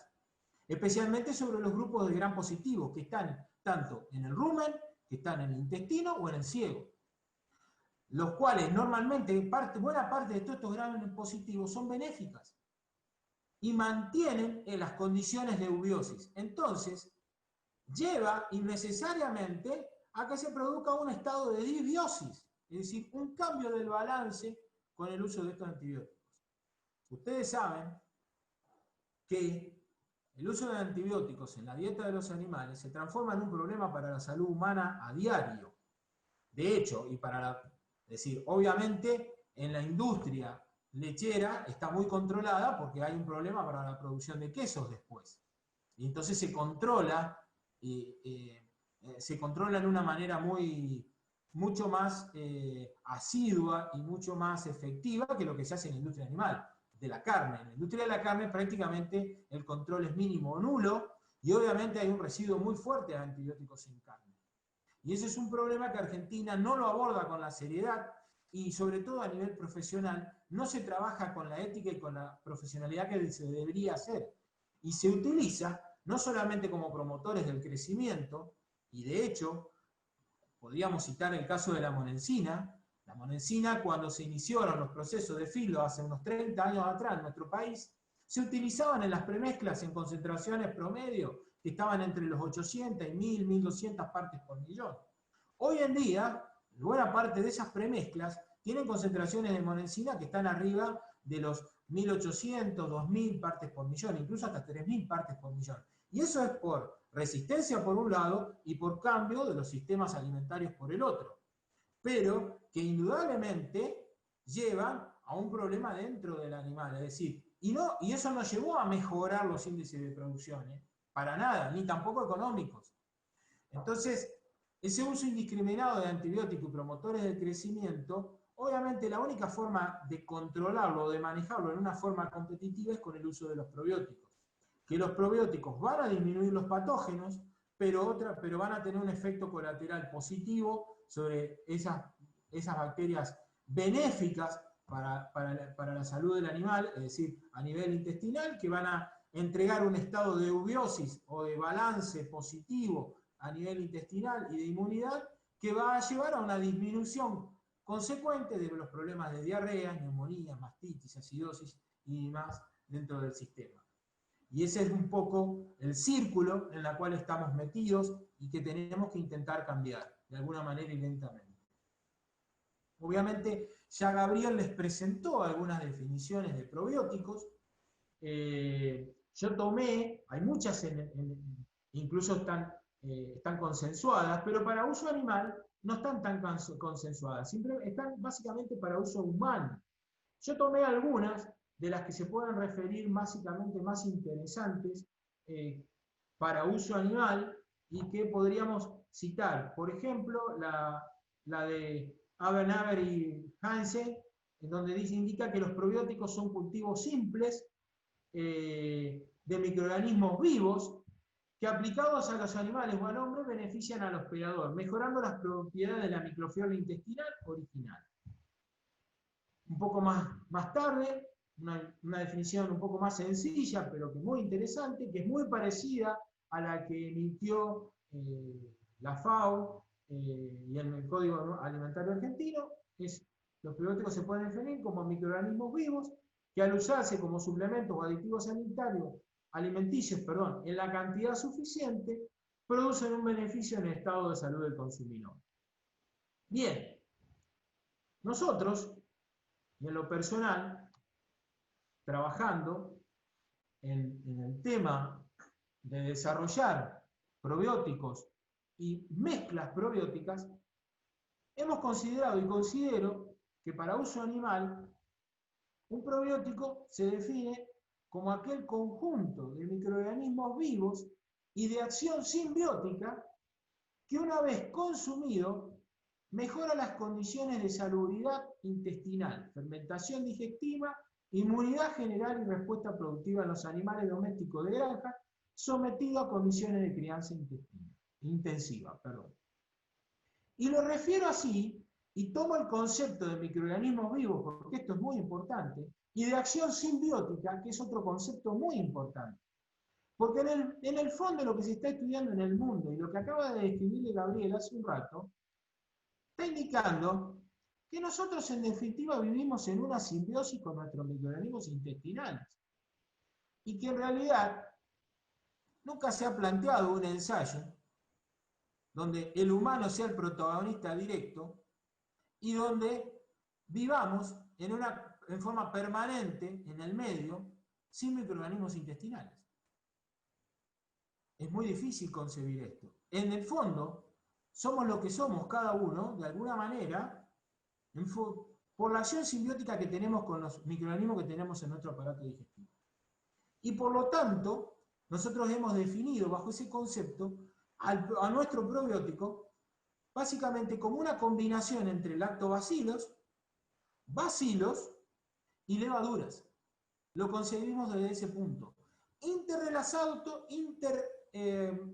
especialmente sobre los grupos de gram positivos que están tanto en el rumen, que están en el intestino o en el ciego, los cuales normalmente buena parte de todos estos gram positivos son benéficas y mantienen en las condiciones de eubiosis. Entonces, lleva innecesariamente a que se produzca un estado de disbiosis, es decir, un cambio del balance con el uso de estos antibióticos. Ustedes saben que el uso de antibióticos en la dieta de los animales se transforma en un problema para la salud humana a diario. De hecho, es decir, obviamente en la industria lechera está muy controlada porque hay un problema para la producción de quesos después. Y entonces se controla de una manera mucho más asidua y mucho más efectiva que lo que se hace en la industria animal, de la carne. En la industria de la carne prácticamente el control es mínimo o nulo y obviamente hay un residuo muy fuerte de antibióticos en carne. Y ese es un problema que Argentina no lo aborda con la seriedad y sobre todo a nivel profesional no se trabaja con la ética y con la profesionalidad que se debería hacer. Y se utiliza no solamente como promotores del crecimiento, y de hecho, podríamos citar el caso de la monensina. La monensina, cuando se iniciaron los procesos de filo hace unos 30 años atrás en nuestro país, se utilizaban en las premezclas en concentraciones promedio que estaban entre los 800 y 1000, 1200 partes por millón. Hoy en día, buena parte de esas premezclas tienen concentraciones de monensina que están arriba de los 1800, 2000 partes por millón, incluso hasta 3000 partes por millón. Y eso es por resistencia por un lado y por cambio de los sistemas alimentarios por el otro. Pero que indudablemente llevan a un problema dentro del animal. Es decir, y eso no llevó a mejorar los índices de producción, para nada, ni tampoco económicos. Entonces, ese uso indiscriminado de antibióticos y promotores del crecimiento, obviamente la única forma de controlarlo o de manejarlo en una forma competitiva es con el uso de los probióticos. Que los probióticos van a disminuir los patógenos, pero van a tener un efecto colateral positivo sobre esas bacterias benéficas para la salud del animal, es decir, a nivel intestinal, que van a entregar un estado de eubiosis o de balance positivo a nivel intestinal y de inmunidad, que va a llevar a una disminución consecuente de los problemas de diarrea, neumonía, mastitis, acidosis y demás dentro del sistema. Y ese es un poco el círculo en el cual estamos metidos y que tenemos que intentar cambiar, de alguna manera y lentamente. Obviamente, ya Gabriel les presentó algunas definiciones de probióticos. Yo tomé, hay muchas, incluso están consensuadas, pero para uso animal no están tan consensuadas, siempre están básicamente para uso humano. Yo tomé algunas de las que se pueden referir básicamente más interesantes para uso animal y que podríamos citar. Por ejemplo, la de Abernaber y Hansen, en donde indica que los probióticos son cultivos simples de microorganismos vivos que aplicados a los animales o al hombre benefician al hospedador, mejorando las propiedades de la microflora intestinal original. Un poco más tarde, una definición un poco más sencilla, pero que muy interesante, que es muy parecida a la que emitió la FAO y el Código Alimentario Argentino, es los probióticos se pueden definir como microorganismos vivos que al usarse como suplementos o aditivos alimenticios, en la cantidad suficiente, producen un beneficio en el estado de salud del consumidor. Bien, nosotros, en lo personal, trabajando en el tema de desarrollar probióticos y mezclas probióticas, hemos considerado y considero que para uso animal, un probiótico se define como aquel conjunto de microorganismos vivos y de acción simbiótica que una vez consumido mejora las condiciones de salubridad intestinal, fermentación digestiva, inmunidad general y respuesta productiva en los animales domésticos de granja sometidos a condiciones de crianza intensiva. Y lo refiero así, y tomo el concepto de microorganismos vivos, porque esto es muy importante, y de acción simbiótica, que es otro concepto muy importante. Porque en el fondo lo que se está estudiando en el mundo, y lo que acaba de describirle Gabriel hace un rato, está indicando que nosotros en definitiva vivimos en una simbiosis con nuestros microorganismos intestinales. Y que en realidad nunca se ha planteado un ensayo donde el humano sea el protagonista directo y donde vivamos en forma permanente en el medio sin microorganismos intestinales. Es muy difícil concebir esto. En el fondo, somos lo que somos cada uno, de alguna manera, por la acción simbiótica que tenemos con los microorganismos que tenemos en nuestro aparato digestivo. Y por lo tanto, nosotros hemos definido bajo ese concepto a nuestro probiótico básicamente como una combinación entre lactobacilos, bacilos y levaduras. Lo concebimos desde ese punto.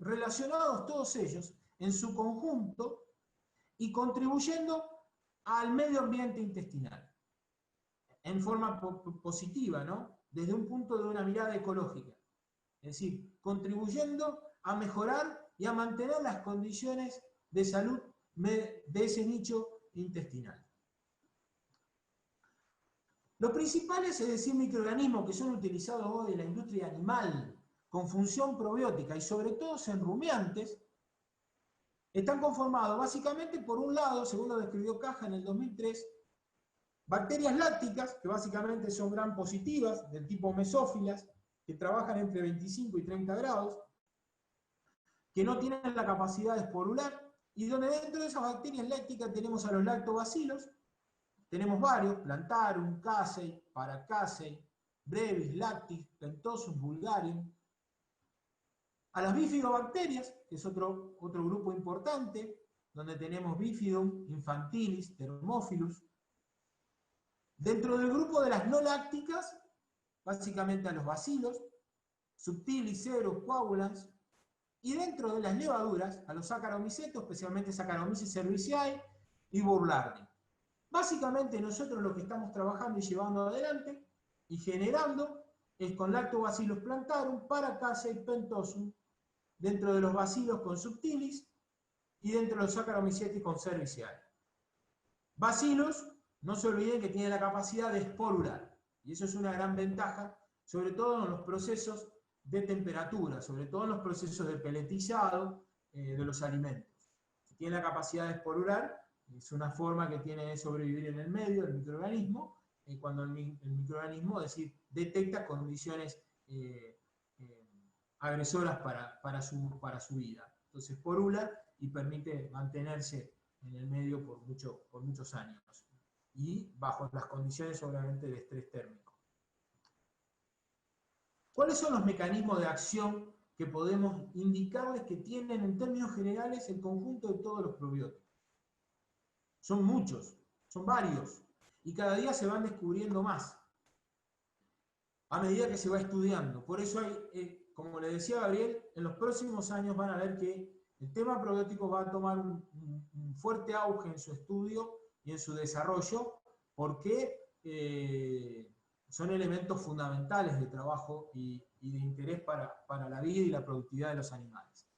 Relacionados todos ellos en su conjunto y contribuyendo al medio ambiente intestinal en forma positiva, ¿no? Desde un punto de una mirada ecológica. Es decir, contribuyendo a mejorar y a mantener las condiciones de salud de ese nicho intestinal. Los principales, es decir, microorganismos que son utilizados hoy en la industria animal con función probiótica y sobre todo en rumiantes, están conformados básicamente por un lado, según lo describió Caja en el 2003, bacterias lácticas, que básicamente son gram positivas, del tipo mesófilas, que trabajan entre 25 y 30 grados, que no tienen la capacidad de esporular, y donde dentro de esas bacterias lácticas tenemos a los lactobacilos, tenemos varios, Plantarum, Casei, Paracasei, Brevis, Lactis, Pentosum, Vulgarium, a las bifidobacterias, que es otro grupo importante, donde tenemos Bifidum, Infantilis, Thermophilus. Dentro del grupo de las no lácticas, básicamente a los bacilos, Subtilis, Cerus, Coagulans, y dentro de las levaduras, a los Saccharomycetos, especialmente Saccharomyces cerevisiae y Burlardi. Básicamente nosotros lo que estamos trabajando y llevando adelante y generando es con Lactobacillus plantarum, Paracasei, Pentosum, dentro de los bacilos con Subtilis y dentro de los Saccharomycetes con cerevisiae. Bacilos, no se olviden que tienen la capacidad de esporular, y eso es una gran ventaja, sobre todo en los procesos de temperatura, sobre todo en los procesos de peletizado de los alimentos. Tiene la capacidad de esporular, es una forma que tiene de sobrevivir en el medio, el microorganismo, cuando el microorganismo, es decir, detecta condiciones agresoras para su vida. Entonces esporula y permite mantenerse en el medio por muchos años, y bajo las condiciones obviamente de estrés térmico. ¿Cuáles son los mecanismos de acción que podemos indicarles que tienen en términos generales el conjunto de todos los probióticos? Son muchos, son varios, y cada día se van descubriendo más a medida que se va estudiando. Por eso hay, como le decía Gabriel, en los próximos años van a ver que el tema probiótico va a tomar un fuerte auge en su estudio y en su desarrollo, porque son elementos fundamentales de trabajo y de interés para la vida y la productividad de los animales.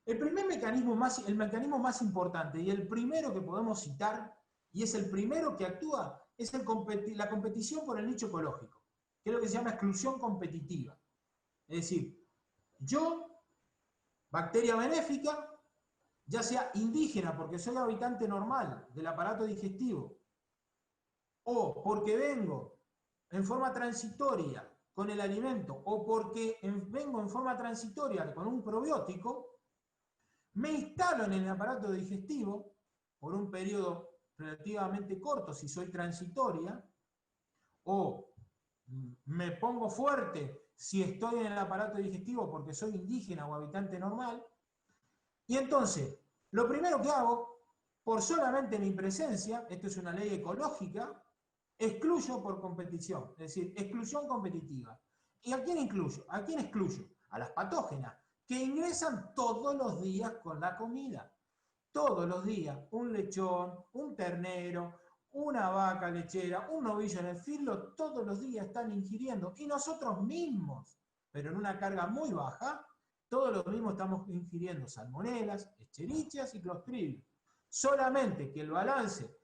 El mecanismo más importante y el primero que podemos citar, y es el primero que actúa, es la competición por el nicho ecológico, que es lo que se llama exclusión competitiva. Es decir, yo, bacteria benéfica, ya sea indígena porque soy habitante normal del aparato digestivo, o porque vengo en forma transitoria con el alimento, o porque vengo en forma transitoria con un probiótico, me instalo en el aparato digestivo por un periodo relativamente corto si soy transitoria, o me pongo fuerte si estoy en el aparato digestivo porque soy indígena o habitante normal, y entonces, lo primero que hago, por solamente mi presencia, esto es una ley ecológica, excluyo por competición, es decir, exclusión competitiva. ¿Y a quién incluyo? ¿A quién excluyo? A las patógenas, que ingresan todos los días con la comida. Todos los días, un lechón, un ternero, una vaca lechera, un novillo en el filo, todos los días están ingiriendo. Y nosotros mismos, pero en una carga muy baja, todos los mismos estamos ingiriendo salmonelas, escherichias y clostridium. Solamente que el balance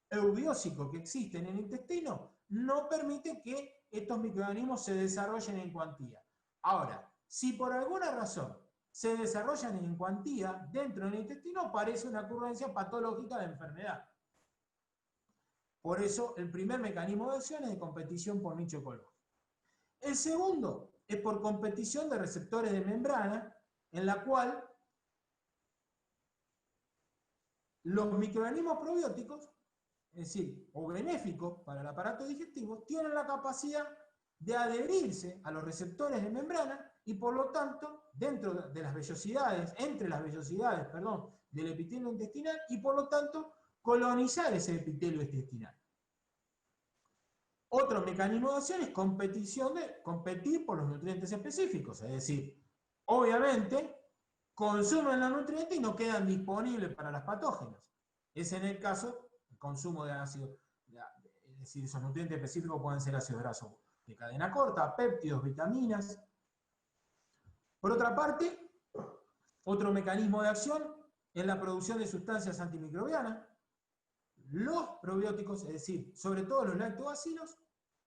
eubiósico que existe en el intestino no permite que estos microorganismos se desarrollen en cuantía. Ahora, si por alguna razón se desarrollan en cuantía dentro del intestino, aparece una ocurrencia patológica de enfermedad. Por eso, el primer mecanismo de acción es de competición por nicho ecológico. El segundo es por competición de receptores de membrana, en la cual los microorganismos probióticos, es decir, o benéficos para el aparato digestivo, tienen la capacidad de adherirse a los receptores de membrana y por lo tanto, dentro de las vellosidades, del epitelio intestinal, y por lo tanto, colonizar ese epitelio intestinal. Otro mecanismo de acción es competir por los nutrientes específicos, es decir, obviamente, consumen los nutrientes y no quedan disponibles para las patógenas. Es en el caso del consumo de ácido, es decir, esos nutrientes específicos pueden ser ácidos grasos de cadena corta, péptidos, vitaminas. Por otra parte, otro mecanismo de acción es la producción de sustancias antimicrobianas. Los probióticos, es decir, sobre todo los lactobacilos,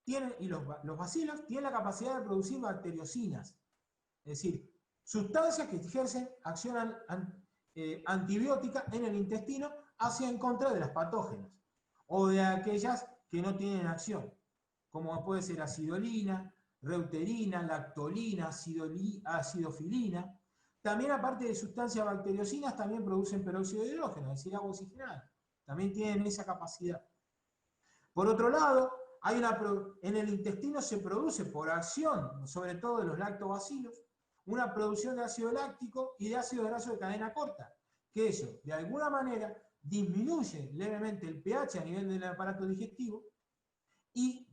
y los bacilos tienen la capacidad de producir bacteriocinas, es decir, sustancias que ejercen acción antibiótica en el intestino hacia en contra de las patógenas, o de aquellas que no tienen acción, como puede ser acidolina, reuterina, lactolina, acidofilina. También, aparte de sustancias bacteriocinas, también producen peróxido de hidrógeno, es decir, agua oxigenada. También tienen esa capacidad. Por otro lado, en el intestino se produce por acción, sobre todo de los lactobacilos, una producción de ácido láctico y de ácido graso de cadena corta, que eso, de alguna manera, disminuye levemente el pH a nivel del aparato digestivo y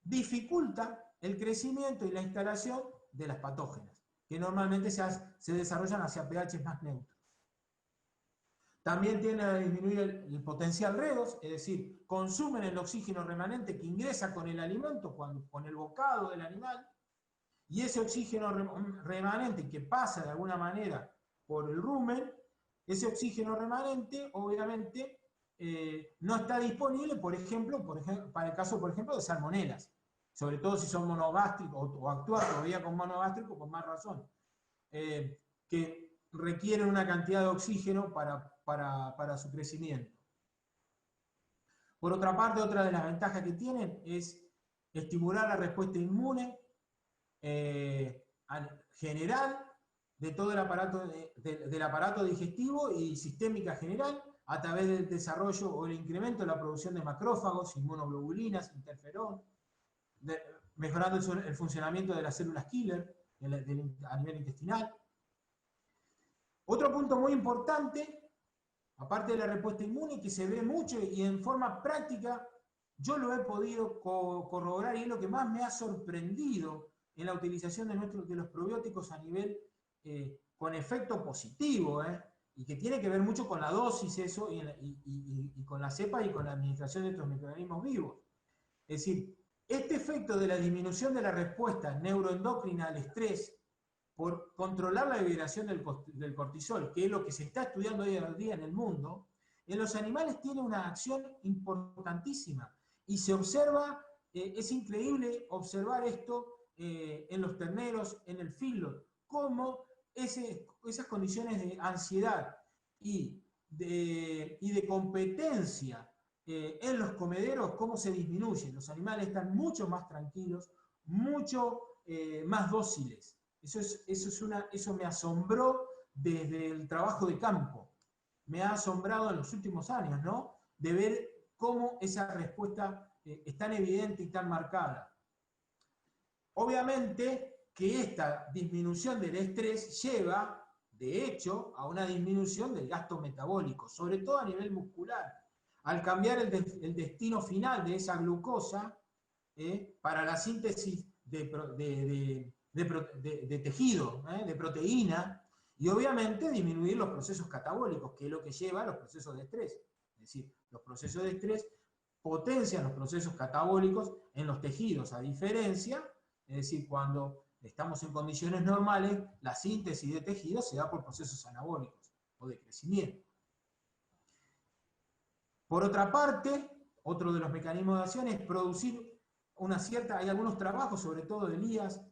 dificulta el crecimiento y la instalación de las patógenas, que normalmente se desarrollan hacia pH más neutros. También tienden a disminuir el potencial redox, es decir, consumen el oxígeno remanente que ingresa con el alimento, con el bocado del animal, y ese oxígeno remanente que pasa de alguna manera por el rumen, ese oxígeno remanente obviamente no está disponible, por ejemplo, para el caso, por ejemplo, de salmonelas. sobre todo si son monogástricos, o actuar todavía con monogástricos, con más razón, que requieren una cantidad de oxígeno para su crecimiento. Por otra parte, otra de las ventajas que tienen es estimular la respuesta inmune general de todo el aparato, del aparato digestivo y sistémica general, a través del desarrollo o el incremento de la producción de macrófagos, inmunoglobulinas, interferón, mejorando el funcionamiento de las células killer a nivel intestinal. Otro punto muy importante, aparte de la respuesta inmune, que se ve mucho y en forma práctica, yo lo he podido corroborar y es lo que más me ha sorprendido en la utilización de los probióticos a nivel con efecto positivo, y que tiene que ver mucho con la dosis eso y con la cepa y con la administración de estos microorganismos vivos. Es decir, este efecto de la disminución de la respuesta neuroendocrina al estrés por controlar la liberación del cortisol, que es lo que se está estudiando hoy en día en el mundo, en los animales tiene una acción importantísima. Y se observa, es increíble observar esto en los terneros, en el feedlot, cómo esas condiciones de ansiedad y de competencia en los comederos, cómo se disminuyen. Los animales están mucho más tranquilos, mucho más dóciles. Eso me asombró desde el trabajo de campo. Me ha asombrado en los últimos años, ¿no? De ver cómo esa respuesta es tan evidente y tan marcada. Obviamente que esta disminución del estrés lleva, de hecho, a una disminución del gasto metabólico, sobre todo a nivel muscular. Al cambiar el destino final de esa glucosa para la síntesis de tejido, de proteína, y obviamente disminuir los procesos catabólicos, que es lo que lleva a los procesos de estrés. Es decir, los procesos de estrés potencian los procesos catabólicos en los tejidos, a diferencia, es decir, cuando estamos en condiciones normales, la síntesis de tejidos se da por procesos anabólicos o de crecimiento. Por otra parte, otro de los mecanismos de acción es producir hay algunos trabajos, sobre todo de Elías,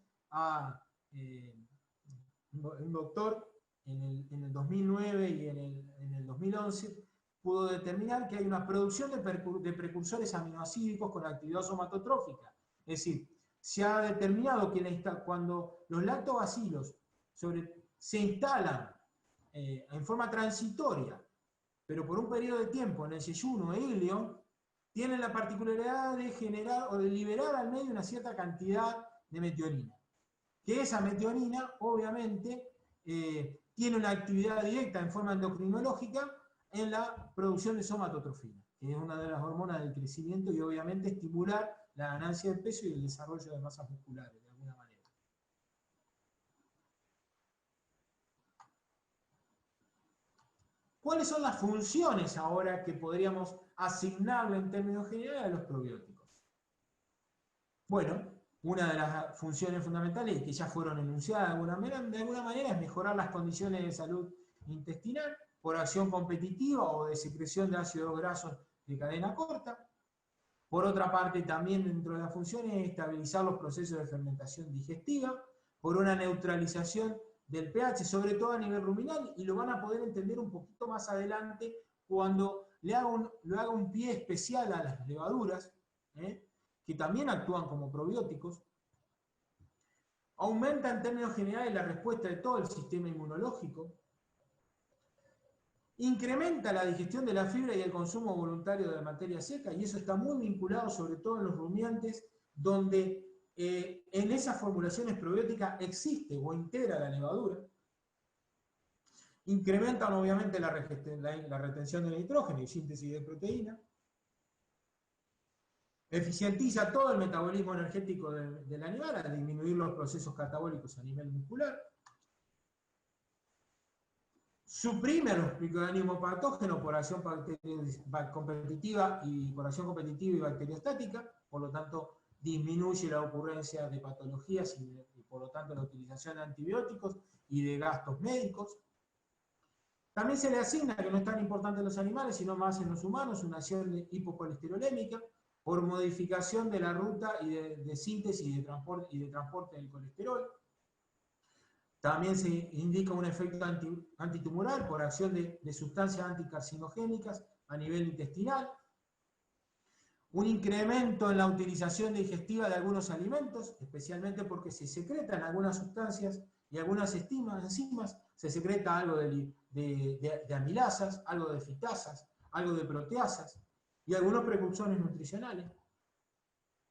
un doctor en el 2009 y en el 2011, pudo determinar que hay una producción de precursores aminoácidos con actividad somatotrófica. Es decir, se ha determinado que cuando los lactobacilos se instalan en forma transitoria, pero por un periodo de tiempo en el yeyuno e ilio, tienen la particularidad de generar o de liberar al medio una cierta cantidad de metionina. Que esa metionina, obviamente, tiene una actividad directa en forma endocrinológica en la producción de somatotrofina, que es una de las hormonas del crecimiento y obviamente estimular la ganancia de peso y el desarrollo de masas musculares, de alguna manera. ¿Cuáles son las funciones ahora que podríamos asignarle en términos generales a los probióticos? Bueno, una de las funciones fundamentales que ya fueron enunciadas de alguna manera es mejorar las condiciones de salud intestinal por acción competitiva o de secreción de ácidos grasos de cadena corta. Por otra parte, también dentro de las funciones es estabilizar los procesos de fermentación digestiva por una neutralización del pH, sobre todo a nivel ruminal, y lo van a poder entender un poquito más adelante cuando le haga un pie especial a las levaduras, que también actúan como probióticos. Aumenta en términos generales la respuesta de todo el sistema inmunológico. Incrementa la digestión de la fibra y el consumo voluntario de la materia seca, y eso está muy vinculado sobre todo en los rumiantes, donde en esas formulaciones probióticas existe o integra la levadura. Incrementan obviamente la retención de nitrógeno y síntesis de proteína. Eficientiza todo el metabolismo energético del animal al disminuir los procesos catabólicos a nivel muscular. Suprime a los microorganismos patógenos por acción competitiva y bacteriostática, por lo tanto disminuye la ocurrencia de patologías y por lo tanto la utilización de antibióticos y de gastos médicos. También se le asigna, que no es tan importante en los animales, sino más en los humanos, una acción hipocolesterolémica, por modificación de la ruta y de síntesis y de transporte del colesterol. También se indica un efecto antitumoral por acción de sustancias anticarcinogénicas a nivel intestinal. Un incremento en la utilización digestiva de algunos alimentos, especialmente porque se secretan algunas sustancias y algunas enzimas, se secreta algo de amilasas, algo de fitasas, algo de proteasas y algunos precursores nutricionales,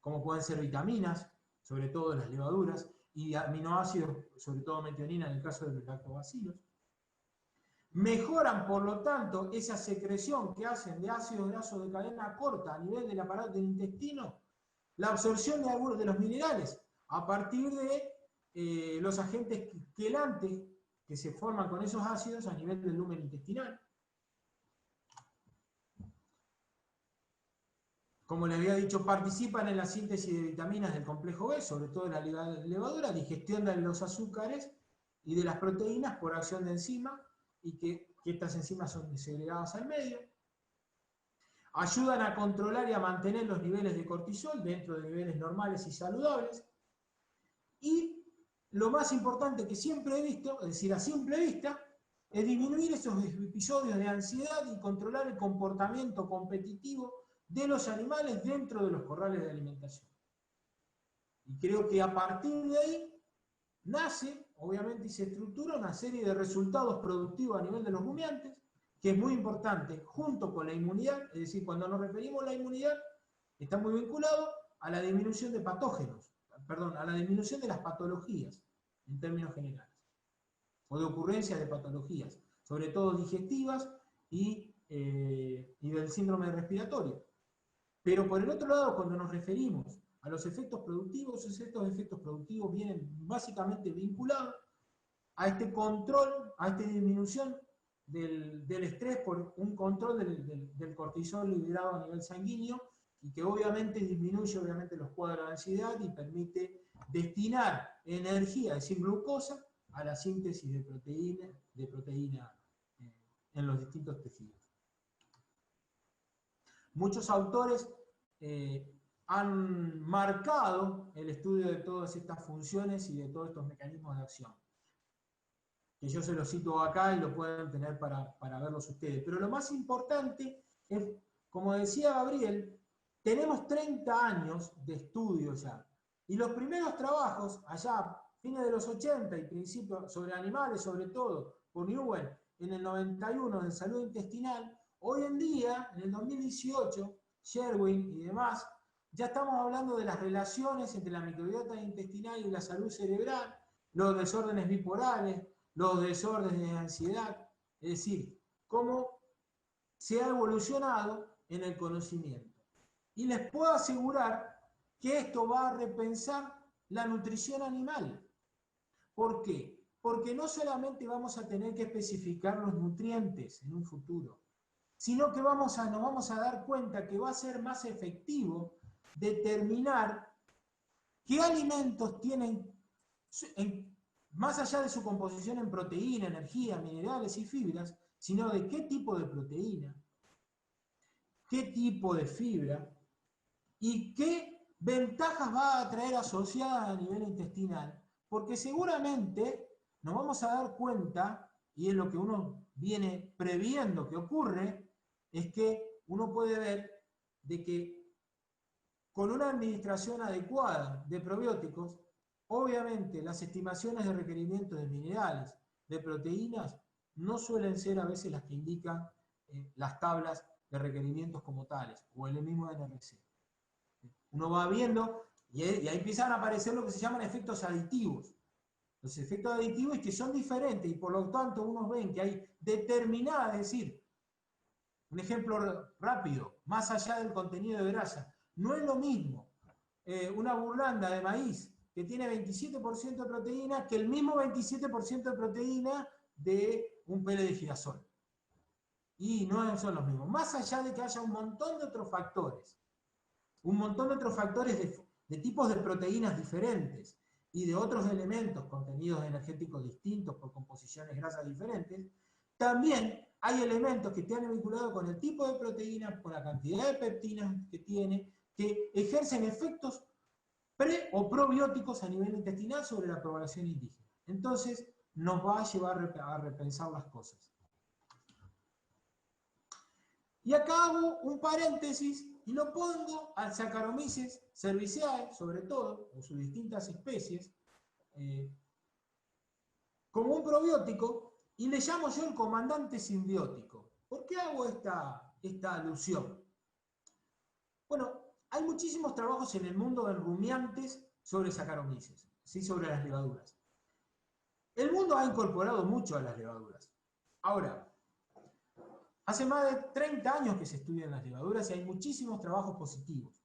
como pueden ser vitaminas, sobre todo las levaduras, y aminoácidos, sobre todo metionina en el caso de los lactobacilos. Mejoran, por lo tanto, esa secreción que hacen de ácidos grasos de cadena corta a nivel del aparato del intestino, la absorción de algunos de los minerales a partir de los agentes quelantes que se forman con esos ácidos a nivel del lumen intestinal. Como les había dicho, participan en la síntesis de vitaminas del complejo B, sobre todo en la levadura, digestión de los azúcares y de las proteínas por acción de enzimas, y que estas enzimas son segregadas al medio. Ayudan a controlar y a mantener los niveles de cortisol dentro de niveles normales y saludables. Y lo más importante que siempre he visto, es decir, a simple vista, es disminuir esos episodios de ansiedad y controlar el comportamiento competitivo de los animales dentro de los corrales de alimentación. Y creo que a partir de ahí nace, obviamente, y se estructura una serie de resultados productivos a nivel de los rumiantes, que es muy importante, junto con la inmunidad, es decir, cuando nos referimos a la inmunidad, está muy vinculado a la disminución de patógenos, perdón, a la disminución de las patologías, en términos generales, o de ocurrencia de patologías, sobre todo digestivas y del síndrome respiratorio. Pero por el otro lado, cuando nos referimos a los efectos productivos, estos efectos productivos vienen básicamente vinculados a este control, a esta disminución del estrés por un control del cortisol liberado a nivel sanguíneo, y que obviamente disminuye los cuadros de ansiedad y permite destinar energía, es decir, glucosa, a la síntesis de proteína en los distintos tejidos. Muchos autores han marcado el estudio de todas estas funciones y de todos estos mecanismos de acción, que yo se los cito acá y lo pueden tener para verlos ustedes. Pero lo más importante es, como decía Gabriel, tenemos 30 años de estudio ya, y los primeros trabajos, allá fines de los 80 y principios, sobre animales sobre todo, por Newell, en el 91 de salud intestinal. Hoy en día, en el 2018, Sherwin y demás, ya estamos hablando de las relaciones entre la microbiota intestinal y la salud cerebral, los desórdenes bipolares, los desórdenes de ansiedad, es decir, cómo se ha evolucionado en el conocimiento. Y les puedo asegurar que esto va a repensar la nutrición animal. ¿Por qué? Porque no solamente vamos a tener que especificar los nutrientes en un futuro, sino que nos vamos a dar cuenta que va a ser más efectivo determinar qué alimentos tienen, más allá de su composición en proteína, energía, minerales y fibras, sino de qué tipo de proteína, qué tipo de fibra y qué ventajas va a traer asociadas a nivel intestinal, porque seguramente nos vamos a dar cuenta, y es lo que uno viene previendo que ocurre, es que uno puede ver de que con una administración adecuada de probióticos, obviamente las estimaciones de requerimientos de minerales, de proteínas, no suelen ser a veces las que indican las tablas de requerimientos como tales, o el mismo NRC. Uno va viendo, y ahí empiezan a aparecer lo que se llaman efectos aditivos. Los efectos aditivos es que son diferentes, y por lo tanto uno ven que hay determinadas, es decir, un ejemplo rápido, más allá del contenido de grasa, no es lo mismo una burlanda de maíz que tiene 27% de proteína que el mismo 27% de proteína de un pele de girasol. Y no son los mismos. Más allá de que haya un montón de otros factores, de tipos de proteínas diferentes y de otros elementos, contenidos energéticos distintos por composiciones grasas diferentes, también hay elementos que están vinculados con el tipo de proteína, con la cantidad de peptinas que tiene, que ejercen efectos pre o probióticos a nivel intestinal sobre la población indígena. Entonces, nos va a llevar a repensar las cosas. Y acá hago un paréntesis y lo pongo al Saccharomyces cerevisiae, sobre todo, o sus distintas especies, como un probiótico, y le llamo yo el comandante simbiótico. ¿Por qué hago esta alusión? Bueno, hay muchísimos trabajos en el mundo de rumiantes sobre Saccharomyces, ¿sí? Sobre las levaduras. El mundo ha incorporado mucho a las levaduras. Ahora, hace más de 30 años que se estudian las levaduras y hay muchísimos trabajos positivos.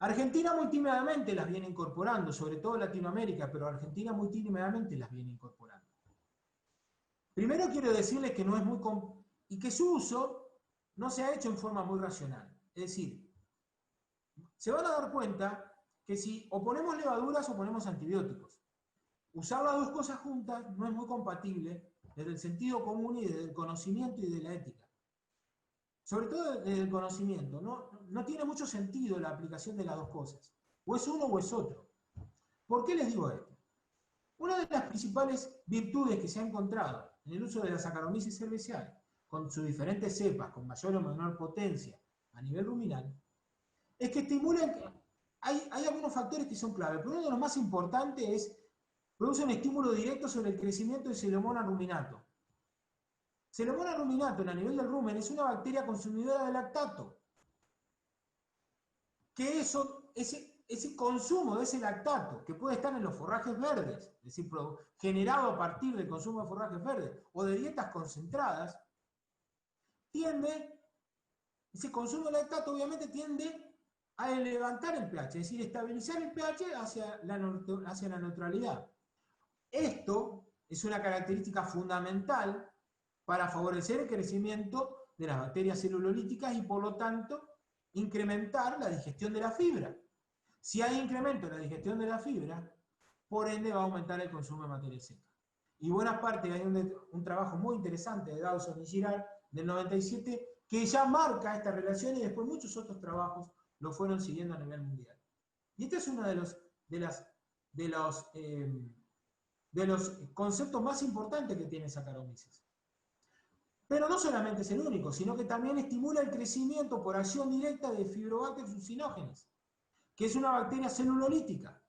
Argentina muy tímidamente las viene incorporando, sobre todo Latinoamérica, pero Argentina muy tímidamente las viene incorporando. Primero quiero decirles que no es muy... y que su uso no se ha hecho en forma muy racional. Es decir, se van a dar cuenta que si o ponemos levaduras o ponemos antibióticos. Usar las dos cosas juntas no es muy compatible desde el sentido común y desde el conocimiento y de la ética. Sobre todo desde el conocimiento. No tiene mucho sentido la aplicación de las dos cosas. O es uno o es otro. ¿Por qué les digo esto? Una de las principales virtudes que se ha encontrado en el uso de la Saccharomyces cerevisiae, con sus diferentes cepas, con mayor o menor potencia a nivel ruminal, es que estimulan... Hay algunos factores que son clave, pero uno de los más importantes es produce un estímulo directo sobre el crecimiento de Pseudomonas ruminato. Pseudomonas ruminato, a nivel del rumen, es una bacteria consumidora de lactato. Que ese consumo de ese lactato, que puede estar en los forrajes verdes, es decir, generado a partir del consumo de forrajes verdes o de dietas concentradas, ese consumo de lactato obviamente tiende a levantar el pH, es decir, estabilizar el pH hacia la neutralidad. Esto es una característica fundamental para favorecer el crecimiento de las bacterias celulolíticas y, por lo tanto, incrementar la digestión de la fibra. Si hay incremento en la digestión de la fibra, por ende va a aumentar el consumo de materia seca. Y buena parte, hay un trabajo muy interesante de Dawson y Girard del 97 que ya marca esta relación y después muchos otros trabajos lo fueron siguiendo a nivel mundial. Y este es uno de los conceptos más importantes que tiene Saccharomyces. Pero no solamente es el único, sino que también estimula el crecimiento por acción directa de Fibrobacter fusinógenes, que es una bacteria celulolítica,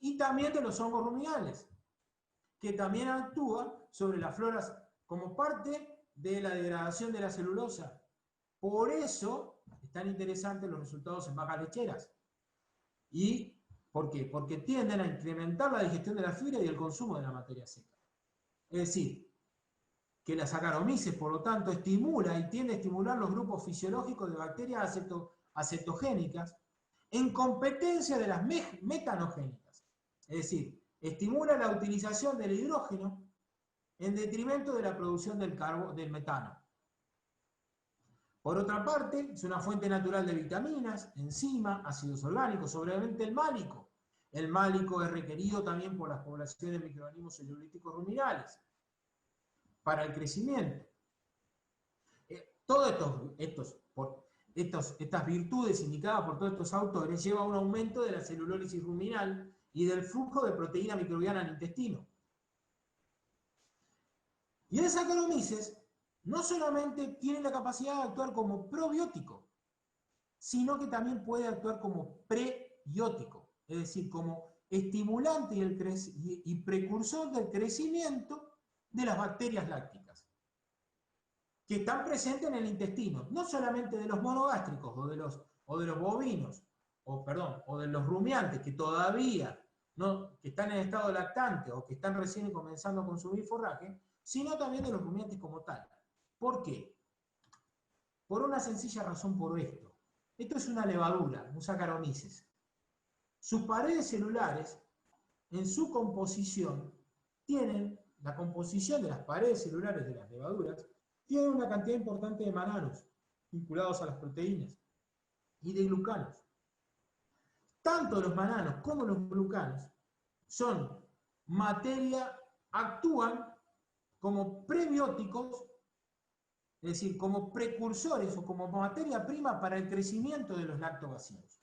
y también de los hongos ruminales, que también actúa sobre las floras como parte de la degradación de la celulosa. Por eso es tan interesante los resultados en vacas lecheras. ¿Y por qué? Porque tienden a incrementar la digestión de la fibra y el consumo de la materia seca. Es decir, que la Saccharomyces, por lo tanto, estimula y tiende a estimular los grupos fisiológicos de bacterias acetogénicas en competencia de las metanogénicas. Es decir, estimula la utilización del hidrógeno en detrimento de la producción del metano. Por otra parte, es una fuente natural de vitaminas, enzimas, ácidos orgánicos, obviamente el málico. El málico es requerido también por las poblaciones de microorganismos celulíticos ruminales para el crecimiento. Todas estas virtudes indicadas por todos estos autores llevan a un aumento de la celulólisis ruminal y del flujo de proteína microbiana al intestino. Y el Saccharomyces no solamente tiene la capacidad de actuar como probiótico, sino que también puede actuar como prebiótico, es decir, como estimulante y precursor del crecimiento de las bacterias lácticas, que están presentes en el intestino, no solamente de los monogástricos o de los bovinos, o de los rumiantes que todavía que están en estado lactante o que están recién comenzando a consumir forraje, sino también de los rumiantes como tal. ¿Por qué? Por una sencilla razón, por esto. Esto es una levadura, un Saccharomyces. Sus paredes celulares, en su composición, la composición de las paredes celulares de las levaduras, tiene una cantidad importante de mananos, vinculados a las proteínas, y de glucanos. Tanto los mananos como los glucanos actúan como prebióticos es decir, como precursores o como materia prima para el crecimiento de los lactobacilos.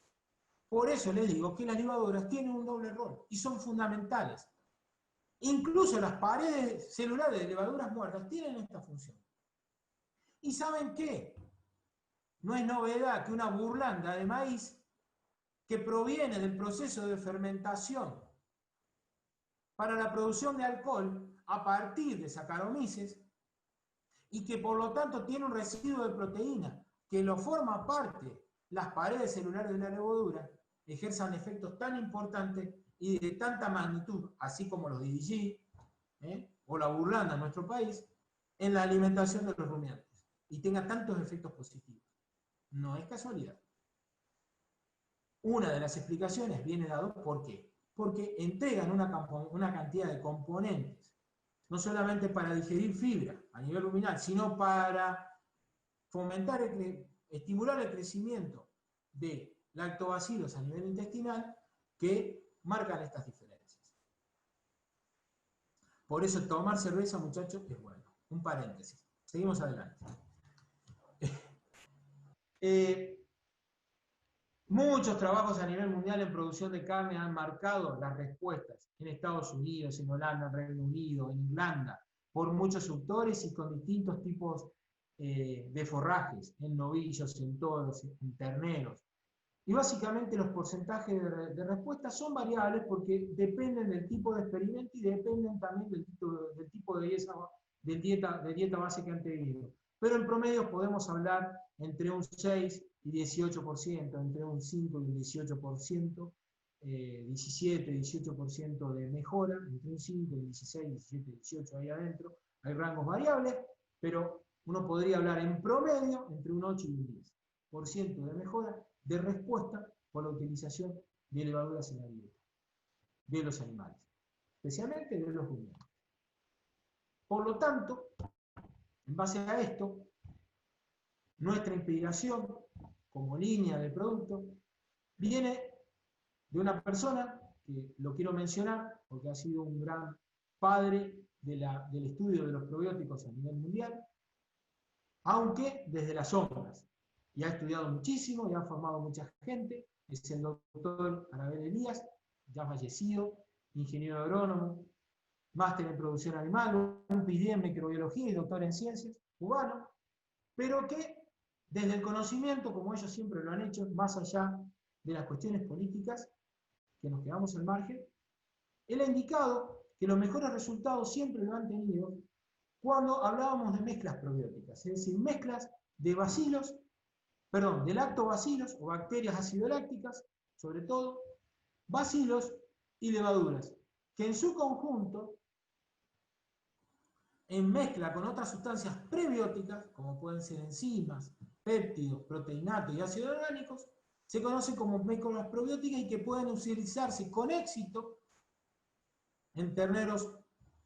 Por eso les digo que las levaduras tienen un doble rol y son fundamentales. Incluso las paredes celulares de levaduras muertas tienen esta función. ¿Y saben qué? No es novedad que una burlanda de maíz que proviene del proceso de fermentación para la producción de alcohol a partir de Saccharomyces y que por lo tanto tiene un residuo de proteína que lo forma parte las paredes celulares de la levadura, ejerzan efectos tan importantes y de tanta magnitud, así como los DDG, o la burlanda en nuestro país, en la alimentación de los rumiantes, y tenga tantos efectos positivos. No es casualidad. Una de las explicaciones viene dado ¿por qué? Porque entregan una cantidad de componentes, no solamente para digerir fibra a nivel ruminal, sino para fomentar, estimular el crecimiento de lactobacilos a nivel intestinal, que marcan estas diferencias. Por eso tomar cerveza, muchachos, es bueno. Un paréntesis. Seguimos adelante. Muchos trabajos a nivel mundial en producción de carne han marcado las respuestas en Estados Unidos, en Holanda, en Reino Unido, en Irlanda, por muchos autores y con distintos tipos de forrajes, en novillos, en toros, en terneros. Y básicamente los porcentajes de respuesta son variables porque dependen del tipo de experimento y dependen también del tipo de dieta base que han tenido. Pero en promedio podemos hablar entre un 6 y 18%, entre un 5 y un 18%, 17, 18% de mejora, entre un 5 y 16, 17, 18 ahí adentro. Hay rangos variables, pero uno podría hablar en promedio entre un 8 y un 10% de mejora de respuesta por la utilización de levaduras en la dieta de los animales, especialmente de los rumiantes. Por lo tanto, en base a esto, nuestra inspiración como línea de producto viene de una persona que lo quiero mencionar porque ha sido un gran padre del estudio de los probióticos a nivel mundial, aunque desde las sombras, y ha estudiado muchísimo y ha formado mucha gente. Es el doctor Arabel Elías, ya fallecido, ingeniero agrónomo, máster en producción animal, un PhD en microbiología y doctor en ciencias, cubano, pero que desde el conocimiento, como ellos siempre lo han hecho, más allá de las cuestiones políticas, que nos quedamos al margen, él ha indicado que los mejores resultados siempre lo han tenido cuando hablábamos de mezclas probióticas, es decir, mezclas de bacilos, de lactobacilos o bacterias acidolácticas, sobre todo, bacilos y levaduras, que en su conjunto, en mezcla con otras sustancias prebióticas, como pueden ser enzimas, péptidos, proteinatos y ácidos orgánicos, se conocen como mezclas probióticas y que pueden utilizarse con éxito en terneros,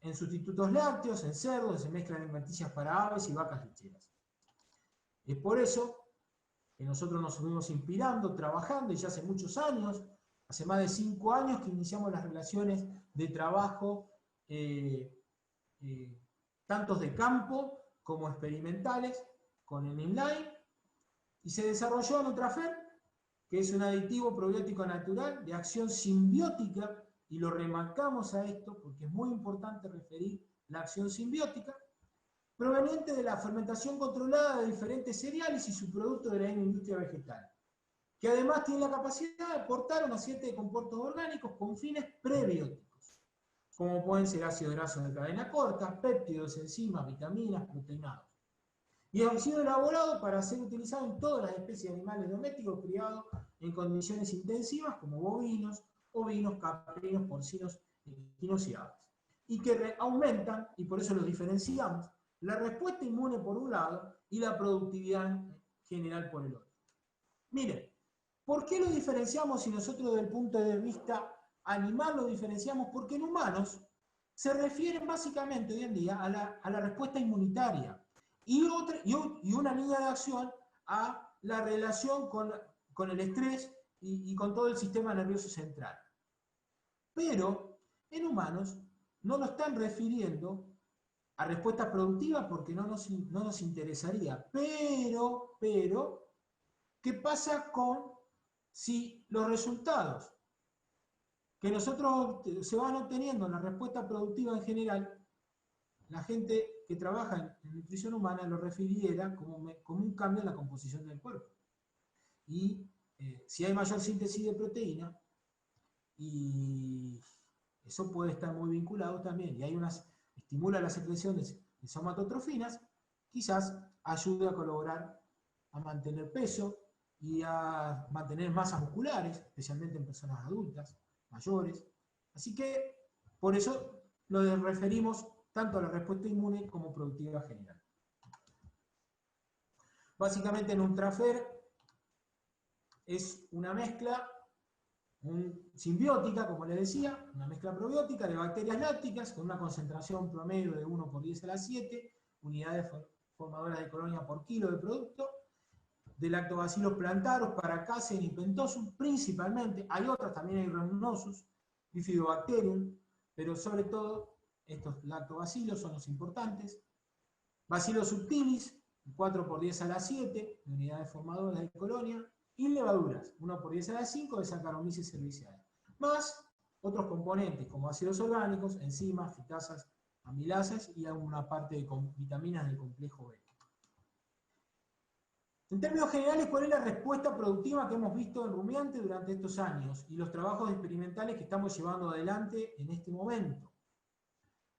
en sustitutos lácteos, en cerdos, se mezclan en mantillas para aves y vacas lecheras. Es por eso que nosotros nos fuimos inspirando, trabajando, y ya hace muchos años, hace más de 5 años que iniciamos las relaciones de trabajo, tanto de campo como experimentales, con el inline, y se desarrolló Nutrafer, que es un aditivo probiótico natural de acción simbiótica, y lo remarcamos a esto porque es muy importante referir la acción simbiótica, proveniente de la fermentación controlada de diferentes cereales y subproductos de la industria vegetal, que además tiene la capacidad de aportar una serie de compuestos orgánicos con fines prebióticos, como pueden ser ácidos grasos de cadena corta, péptidos, enzimas, vitaminas, proteinados. Y han sido elaborados para ser utilizados en todas las especies de animales domésticos criados en condiciones intensivas, como bovinos, ovinos, caprinos, porcinos, equinos y aves. Y que aumentan, y por eso los diferenciamos, la respuesta inmune por un lado y la productividad general por el otro. Miren, ¿por qué lo diferenciamos si nosotros desde el punto de vista animal lo diferenciamos? Porque en humanos se refieren básicamente hoy en día a la respuesta inmunitaria y una línea de acción a la relación con el estrés y con todo el sistema nervioso central. Pero en humanos no lo están refiriendo a respuestas productivas porque no nos interesaría. Pero, ¿qué pasa con si los resultados que nosotros se van obteniendo en la respuesta productiva en general, la gente que trabaja en nutrición humana lo refiriera como un cambio en la composición del cuerpo? Y si hay mayor síntesis de proteína, y eso puede estar muy vinculado también, y estimula las secreciones de somatotrofinas, quizás ayude a colaborar a mantener peso y a mantener masas musculares, especialmente en personas adultas, mayores. Así que por eso lo referimos tanto a la respuesta inmune como productiva general. Básicamente Nutrafer es una mezcla simbiótica, como les decía, una mezcla probiótica de bacterias lácticas con una concentración promedio de 1/10⁷ unidades formadoras de colonia por kilo de producto, de lactobacilos plantaros, Paracasem y Pentosum principalmente. Hay otras, también hay Rhamnosus, Bifidobacterium, pero sobre todo estos lactobacilos son los importantes. Bacillus subtilis, 4/10⁷ unidades formadoras de colonia, y levaduras, 1/10⁵ de Saccharomyces cerevisiae, más otros componentes como ácidos orgánicos, enzimas, fitazas, amilasas y alguna parte de vitaminas del complejo B. En términos generales, ¿cuál es la respuesta productiva que hemos visto en rumiantes durante estos años y los trabajos experimentales que estamos llevando adelante en este momento?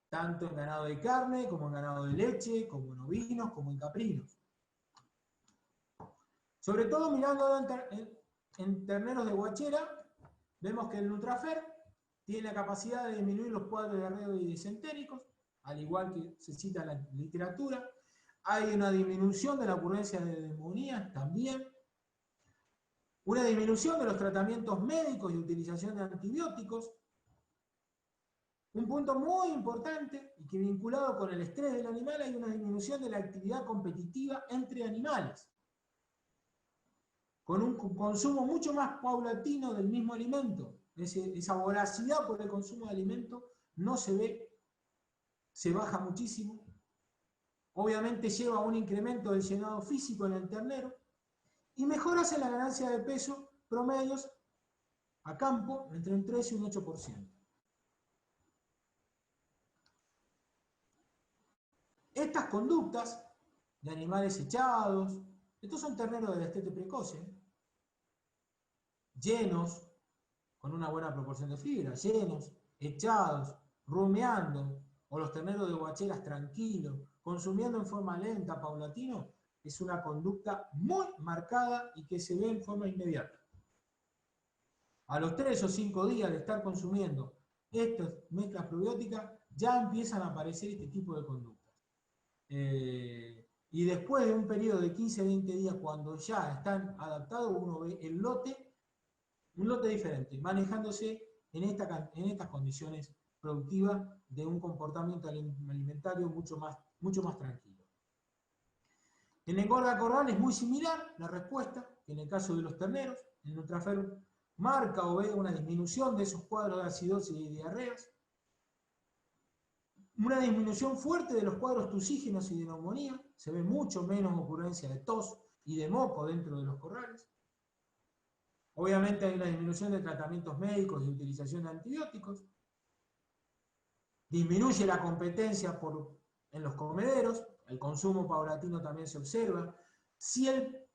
Tanto en ganado de carne, como en ganado de leche, como en ovinos, como en caprinos. Sobre todo mirando en terneros de guachera, vemos que el Nutrafer tiene la capacidad de disminuir los cuadros de diarrea y disentéricos, al igual que se cita en la literatura. Hay una disminución de la ocurrencia de neumonías también. Una disminución de los tratamientos médicos y utilización de antibióticos. Un punto muy importante y que vinculado con el estrés del animal, hay una disminución de la actividad competitiva entre animales, con un consumo mucho más paulatino del mismo alimento. Esa voracidad por el consumo de alimento no se ve, se baja muchísimo. Obviamente lleva a un incremento del llenado físico en el ternero y mejoras en la ganancia de peso promedios a campo entre un 3 y un 8%. Estas conductas de animales echados, estos son terneros de destete precoce, llenos, con una buena proporción de fibra, llenos, echados, rumeando, o los terneros de guacheras tranquilos, consumiendo en forma lenta, paulatino, es una conducta muy marcada y que se ve en forma inmediata. A los 3 o 5 días de estar consumiendo estas mezclas probióticas, ya empiezan a aparecer este tipo de conductas. Y después de un periodo de 15-20 días, cuando ya están adaptados, uno ve un lote diferente, manejándose en estas condiciones productivas de un comportamiento alimentario mucho más tranquilo. En engorda corral es muy similar la respuesta que en el caso de los terneros. El Nutrafer marca o ve una disminución de esos cuadros de acidosis y diarreas, una disminución fuerte de los cuadros tusígenos y de neumonía, se ve mucho menos ocurrencia de tos y de moco dentro de los corrales. Obviamente hay una disminución de tratamientos médicos y utilización de antibióticos. Disminuye la competencia en los comederos, el consumo paulatino también se observa. Si en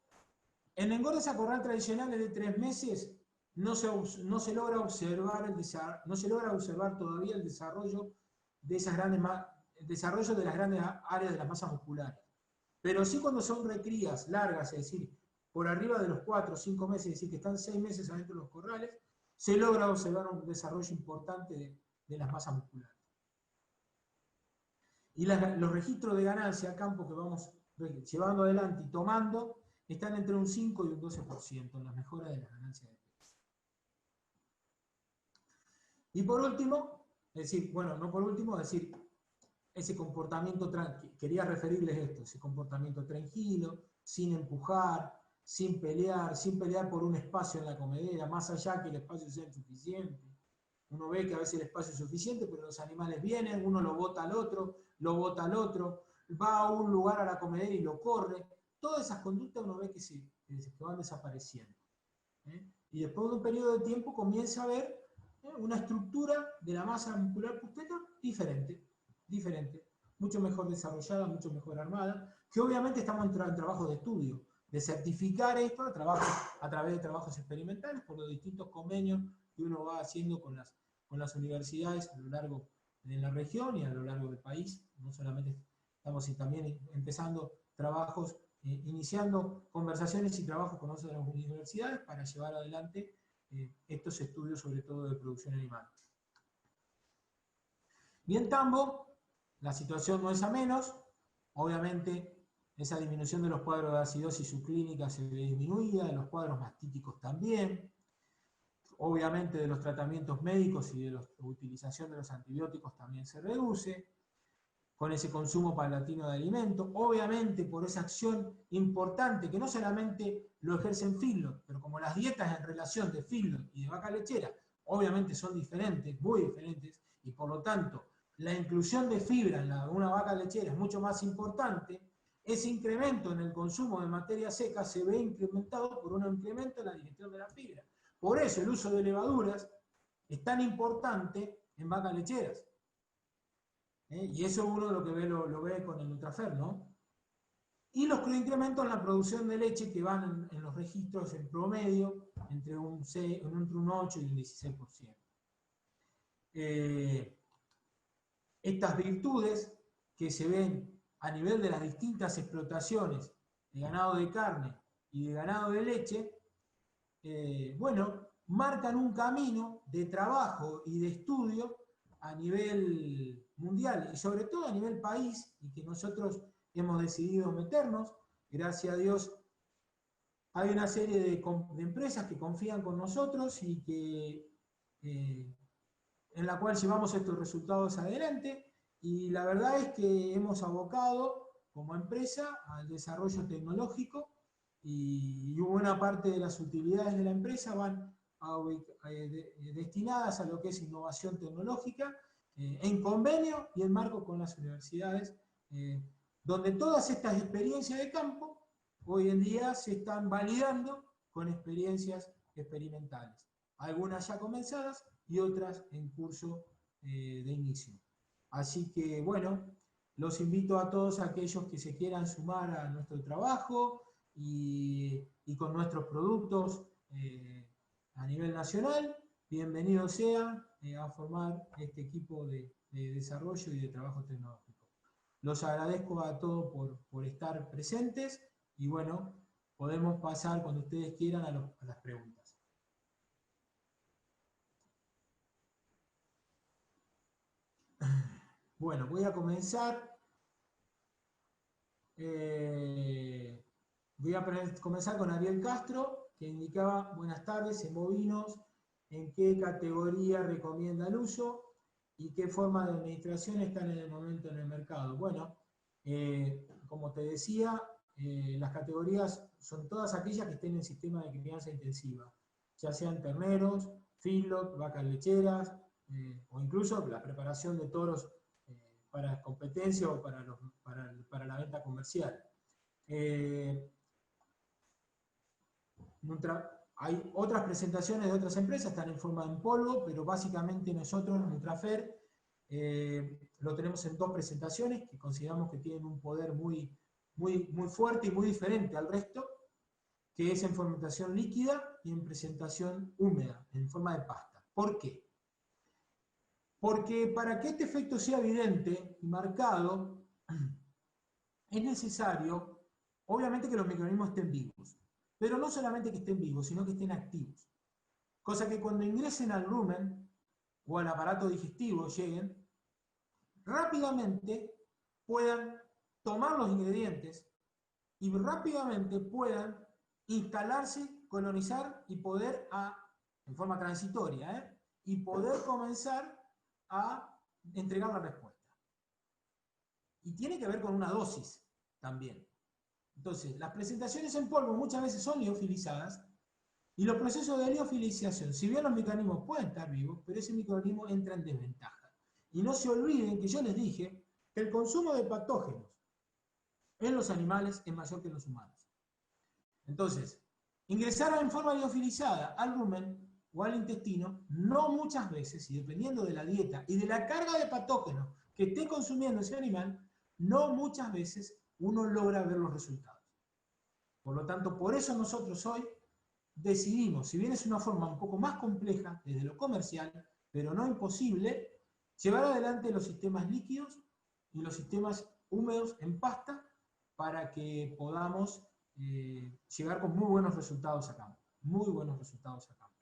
engordas a corral tradicionales de 3 meses no se logra observar todavía el desarrollo de las grandes áreas de las masas musculares. Pero sí cuando son recrías largas, es decir, por arriba de los 4 o 5 meses, es decir, que están 6 meses adentro de los corrales, se logra observar un desarrollo importante de las masas musculares. Y los registros de ganancia a campo que vamos llevando adelante y tomando están entre un 5 y un 12% en las mejoras de las ganancias de peso. Y por último, ese comportamiento quería referirles esto, ese comportamiento tranquilo, sin empujar, sin pelear por un espacio en la comedera, más allá que el espacio sea insuficiente. Uno ve que a veces el espacio es suficiente, pero los animales vienen, uno lo bota al otro, va a un lugar a la comedera y lo corre. Todas esas conductas uno ve que van desapareciendo. Y después de un periodo de tiempo comienza a ver una estructura de la masa muscular pustera diferente, mucho mejor desarrollada, mucho mejor armada, que obviamente estamos en trabajo de estudio, de certificar esto a través de trabajos experimentales por los distintos convenios que uno va haciendo con las universidades a lo largo de la región y a lo largo del país. No solamente estamos también empezando trabajos, iniciando conversaciones y trabajos con otras universidades para llevar adelante estos estudios, sobre todo de producción animal. Y en Tambo, la situación no es a menos. Obviamente, esa disminución de los cuadros de acidosis subclínica se ve disminuida, de los cuadros mastíticos también. Obviamente, de los tratamientos médicos y de la utilización de los antibióticos también se reduce, con ese consumo paulatino de alimentos. Obviamente, por esa acción importante, que no solamente lo ejercen feedlot, pero como las dietas en relación de feedlot y de vaca lechera, obviamente son diferentes, muy diferentes, y por lo tanto, la inclusión de fibra en una vaca lechera es mucho más importante. Ese incremento en el consumo de materia seca se ve incrementado por un incremento en la digestión de la fibra. Por eso el uso de levaduras es tan importante en vacas lecheras. Y eso uno lo ve con el Nutrafer, ¿no? Y los incrementos en la producción de leche que van en los registros en promedio entre un 8 y un 16%. Estas virtudes que se ven a nivel de las distintas explotaciones de ganado de carne y de ganado de leche, marcan un camino de trabajo y de estudio a nivel mundial y sobre todo a nivel país, y que nosotros hemos decidido meternos. Gracias a Dios hay una serie de empresas que confían con nosotros y que en la cual llevamos estos resultados adelante, y la verdad es que hemos abocado como empresa al desarrollo tecnológico, y buena parte de las utilidades de la empresa van destinadas a lo que es innovación tecnológica, en convenio y en marco con las universidades, donde todas estas experiencias de campo hoy en día se están validando con experiencias experimentales, algunas ya comenzadas y otras en curso de inicio. Así que bueno, los invito a todos aquellos que se quieran sumar a nuestro trabajo y con nuestros productos a nivel nacional, bienvenidos sean a formar este equipo de desarrollo y de trabajo tecnológico. Los agradezco a todos por estar presentes, y bueno, podemos pasar cuando ustedes quieran a las preguntas. Bueno, voy a comenzar. Voy a comenzar con Ariel Castro, que indicaba: buenas tardes, en bovinos, ¿en qué categoría recomienda el uso y qué forma de administración están en el momento en el mercado? Bueno, como te decía, las categorías son todas aquellas que estén en sistema de crianza intensiva, ya sean terneros, feedlot, vacas lecheras, o incluso la preparación de toros para competencia o para la venta comercial. Hay otras presentaciones de otras empresas, están en forma de polvo, pero básicamente nosotros, Nutrafer, lo tenemos en dos presentaciones que consideramos que tienen un poder muy fuerte y muy diferente al resto, que es en fermentación líquida y en presentación húmeda, en forma de pasta. ¿Por qué? Porque para que este efecto sea evidente y marcado, es necesario, obviamente, que los microorganismos estén vivos. Pero no solamente que estén vivos, sino que estén activos. Cosa que cuando ingresen al rumen o al aparato digestivo, lleguen, rápidamente puedan tomar los ingredientes y rápidamente puedan instalarse, colonizar y poder, en forma transitoria, y poder comenzar a entregar la respuesta. Y tiene que ver con una dosis también. Entonces, las presentaciones en polvo muchas veces son liofilizadas, Y los procesos de liofilización, si bien los mecanismos pueden estar vivos, pero ese microorganismo entra en desventaja. Y no se olviden que yo les dije que el consumo de patógenos en los animales es mayor que en los humanos. Entonces, ingresar en forma liofilizada al rumen o al intestino, no muchas veces, y dependiendo de la dieta y de la carga de patógenos que esté consumiendo ese animal, no muchas veces uno logra ver los resultados. Por lo tanto, por eso nosotros hoy decidimos, si bien es una forma un poco más compleja desde lo comercial, pero no imposible, llevar adelante los sistemas líquidos y los sistemas húmedos en pasta para que podamos llegar con muy buenos resultados a campo. Muy buenos resultados a campo.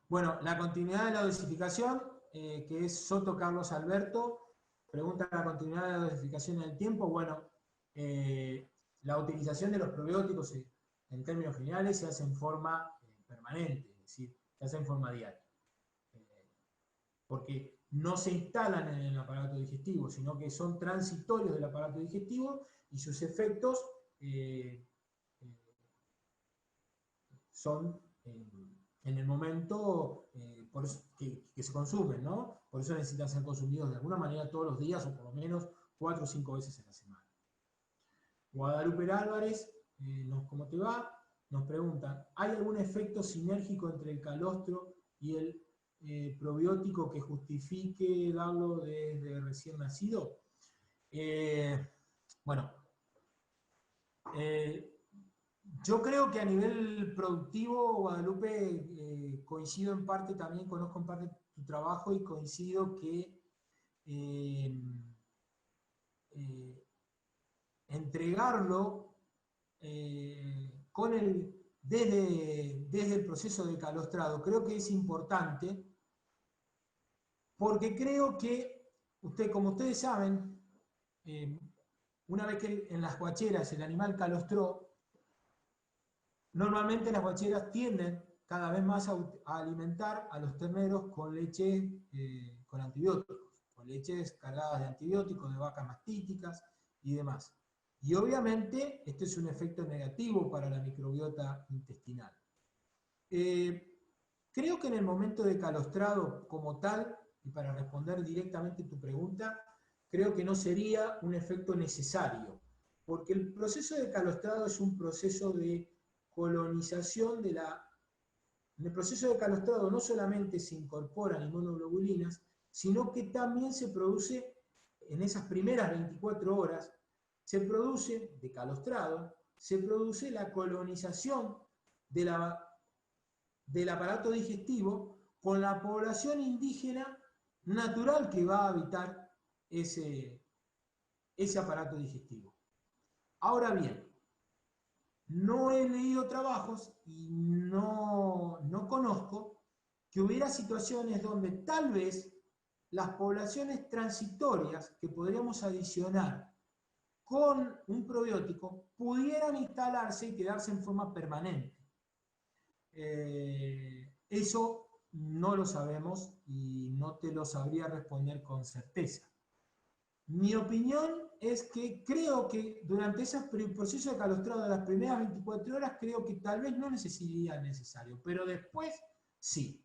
Bueno, la continuidad de la dosificación, que es Soto Carlos Alberto, pregunta la continuidad de la dosificación en el tiempo. Bueno, la utilización de los probióticos en términos generales se hace en forma permanente, es decir, se hace en forma diaria. Porque no se instalan en el aparato digestivo, sino que son transitorios del aparato digestivo y sus efectos son en el momento por eso, que se consumen, ¿no? Por eso necesitan ser consumidos de alguna manera todos los días o por lo menos 4 o 5 veces en la semana. Guadalupe Álvarez, ¿cómo te va? Nos pregunta, ¿hay algún efecto sinérgico entre el calostro y el probiótico que justifique darlo desde recién nacido? Bueno, yo creo que a nivel productivo, Guadalupe, coincido en parte, también conozco en parte tu trabajo y coincido que entregarlo desde el proceso de calostrado, creo que es importante, porque creo que, como ustedes saben, una vez que en las guacheras el animal calostró, normalmente las guacheras tienden cada vez más a alimentar a los terneros con leche con antibióticos, con leches cargadas de antibióticos, de vacas mastíticas y demás. Y obviamente este es un efecto negativo para la microbiota intestinal. Creo que en el momento de calostrado como tal, y para responder directamente tu pregunta, creo que no sería un efecto necesario, porque el proceso de calostrado es un proceso de colonización de la... En el proceso de calostrado no solamente se incorporan inmunoglobulinas, sino que también se produce, en esas primeras 24 horas, se produce, de calostrado, se produce la colonización del aparato digestivo con la población indígena natural que va a habitar ese aparato digestivo. Ahora bien, no he leído trabajos y no conozco que hubiera situaciones donde tal vez las poblaciones transitorias que podríamos adicionar con un probiótico pudieran instalarse y quedarse en forma permanente. Eso no lo sabemos y no te lo sabría responder con certeza. Mi opinión es que creo que durante ese proceso de calostrado de las primeras 24 horas, creo que tal vez no sería necesario, pero después sí.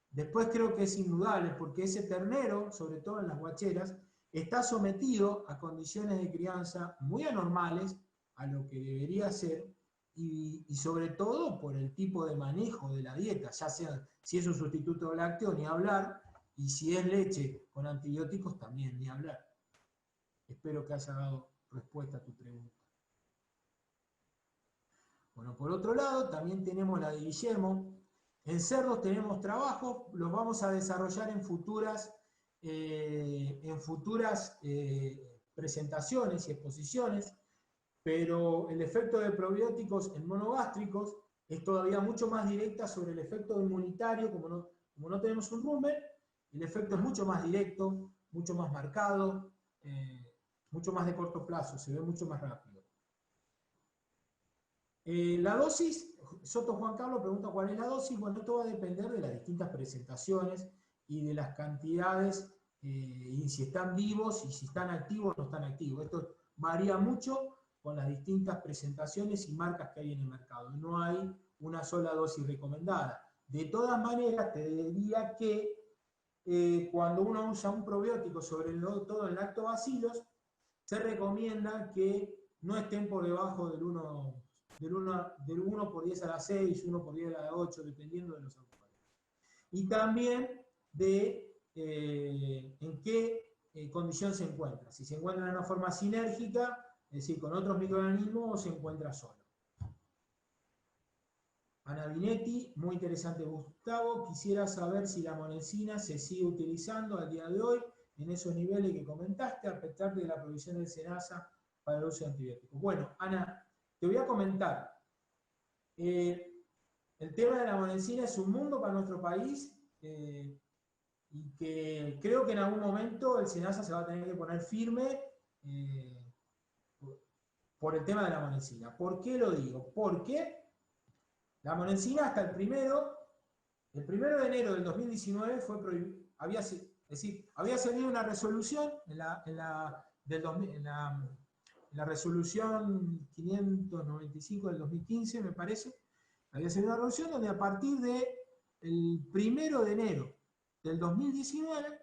Después creo que es indudable, porque ese ternero, sobre todo en las guacheras, está sometido a condiciones de crianza muy anormales a lo que debería ser, y sobre todo por el tipo de manejo de la dieta, ya sea si es un sustituto lácteo, ni hablar, y si es leche con antibióticos, también ni hablar. Espero que haya dado respuesta a tu pregunta. Bueno, por otro lado, también tenemos la de Guillermo. En cerdos tenemos trabajos, los vamos a desarrollar en futuras presentaciones y exposiciones, pero el efecto de probióticos en monogástricos es todavía mucho más directa sobre el efecto inmunitario, como no tenemos un rumen, el efecto es mucho más directo, mucho más marcado, mucho más de corto plazo, se ve mucho más rápido. La dosis, Soto Juan Carlos pregunta cuál es la dosis. Bueno, esto va a depender de las distintas presentaciones y de las cantidades, y si están vivos y si están activos o no están activos. Esto varía mucho con las distintas presentaciones y marcas que hay en el mercado. No hay una sola dosis recomendada. De todas maneras, te diría que cuando uno usa un probiótico, sobre todo en lactobacilos, se recomienda que no estén por debajo del 1 por 10 a la 6, 1 por 10 a la 8, dependiendo de los autores. Y también de en qué condición se encuentra. Si se encuentra de una forma sinérgica, es decir, con otros microorganismos, o se encuentra solo. Ana Binetti, muy interesante, Gustavo. Quisiera saber si la monensina se sigue utilizando al día de hoy en esos niveles que comentaste, a pesar de la provisión del SENASA para el uso de antibióticos. Bueno, Ana, te voy a comentar. El tema de la monensina es un mundo para nuestro país y que creo que en algún momento el SENASA se va a tener que poner firme por el tema de la monensina. ¿Por qué lo digo? Porque la monensina hasta el primero de enero del 2019 fue prohibida, había salido una resolución en la resolución 595 del 2015, me parece, había salido una resolución donde a partir del 1 de enero del 2019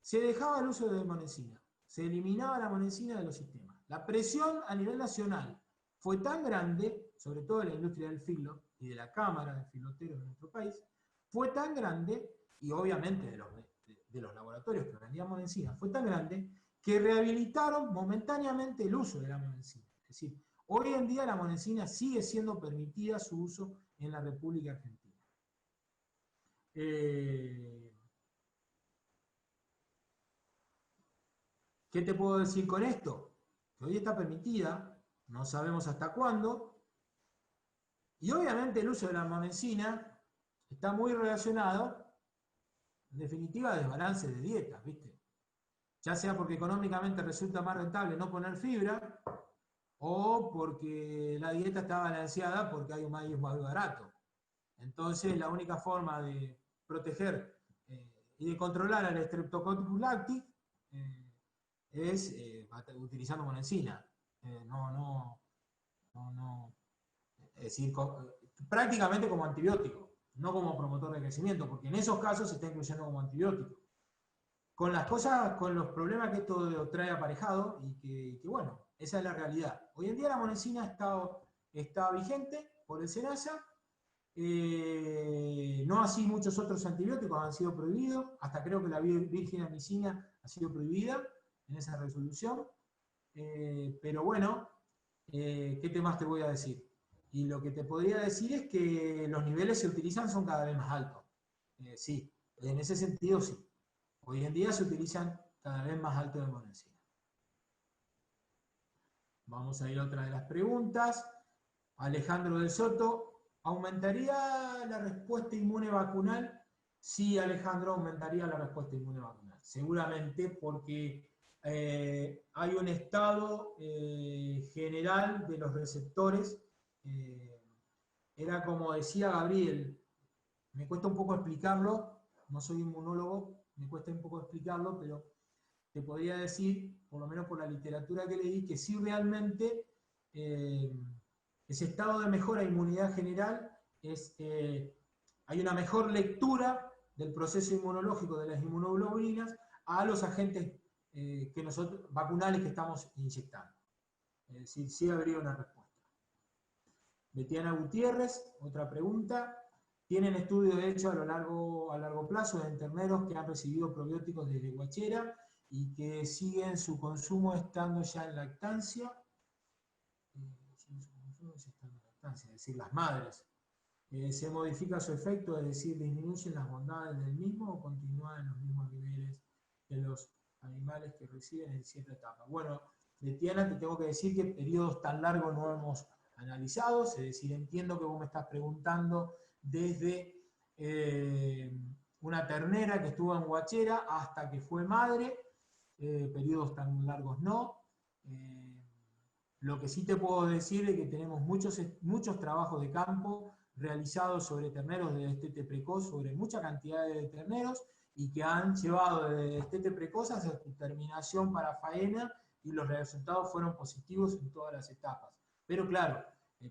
se dejaba el uso de monensina, se eliminaba la monensina de los sistemas. La presión a nivel nacional fue tan grande, sobre todo en la industria del filo y de la cámara de filoteros de nuestro país, fue tan grande, y obviamente de los laboratorios que vendían monensina, fue tan grande que rehabilitaron momentáneamente el uso de la monensina. Es decir, hoy en día la monensina sigue siendo permitida su uso en la República Argentina. ¿Qué te puedo decir con esto? Que hoy está permitida, no sabemos hasta cuándo, y obviamente el uso de la monensina está muy relacionado, en definitiva, a desbalance de dietas, ¿viste? Ya sea porque económicamente resulta más rentable no poner fibra, o porque la dieta está balanceada porque hay un maíz más barato. Entonces, la única forma de proteger y de controlar al Streptococcus lactis es utilizando monensina. Es decir, prácticamente como antibiótico, no como promotor de crecimiento, porque en esos casos se está incluyendo como antibiótico. Con las cosas, con los problemas que esto trae aparejado, y que bueno, esa es la realidad. Hoy en día la monensina está vigente por el SENASA, no así muchos otros antibióticos han sido prohibidos, hasta creo que la virginamicina ha sido prohibida en esa resolución, pero bueno, ¿qué más te voy a decir? Y lo que te podría decir es que los niveles que se utilizan son cada vez más altos. Sí, en ese sentido sí. Hoy en día se utilizan cada vez más alto de monensina. Vamos a ir a otra de las preguntas. Alejandro del Soto, ¿aumentaría la respuesta inmune vacunal? Sí, Alejandro, aumentaría la respuesta inmune vacunal. Seguramente porque hay un estado general de los receptores. Era como decía Gabriel, me cuesta un poco explicarlo, no soy inmunólogo, me cuesta un poco explicarlo, pero te podría decir, por lo menos por la literatura que leí, que sí realmente ese estado de mejora de inmunidad general hay una mejor lectura del proceso inmunológico de las inmunoglobulinas a los agentes vacunales que estamos inyectando. Es decir, sí habría una respuesta. Betiana Gutiérrez, otra pregunta. ¿Tienen estudios de hecho a largo plazo de terneros que han recibido probióticos desde Guachera y que siguen su consumo estando ya en lactancia? Es decir, las madres. ¿Se modifica su efecto, es decir, disminuyen las bondades del mismo o continúan en los mismos niveles de los animales que reciben en cierta etapa? Bueno, Betiana, te tengo que decir que periodos tan largos no hemos analizado, es decir, entiendo que vos me estás preguntando desde una ternera que estuvo en Guachera hasta que fue madre, periodos tan largos no. Lo que sí te puedo decir es que tenemos muchos trabajos de campo realizados sobre terneros de destete precoz, sobre mucha cantidad de terneros, y que han llevado de destete precoz hacia su terminación para faena y los resultados fueron positivos en todas las etapas. Pero claro,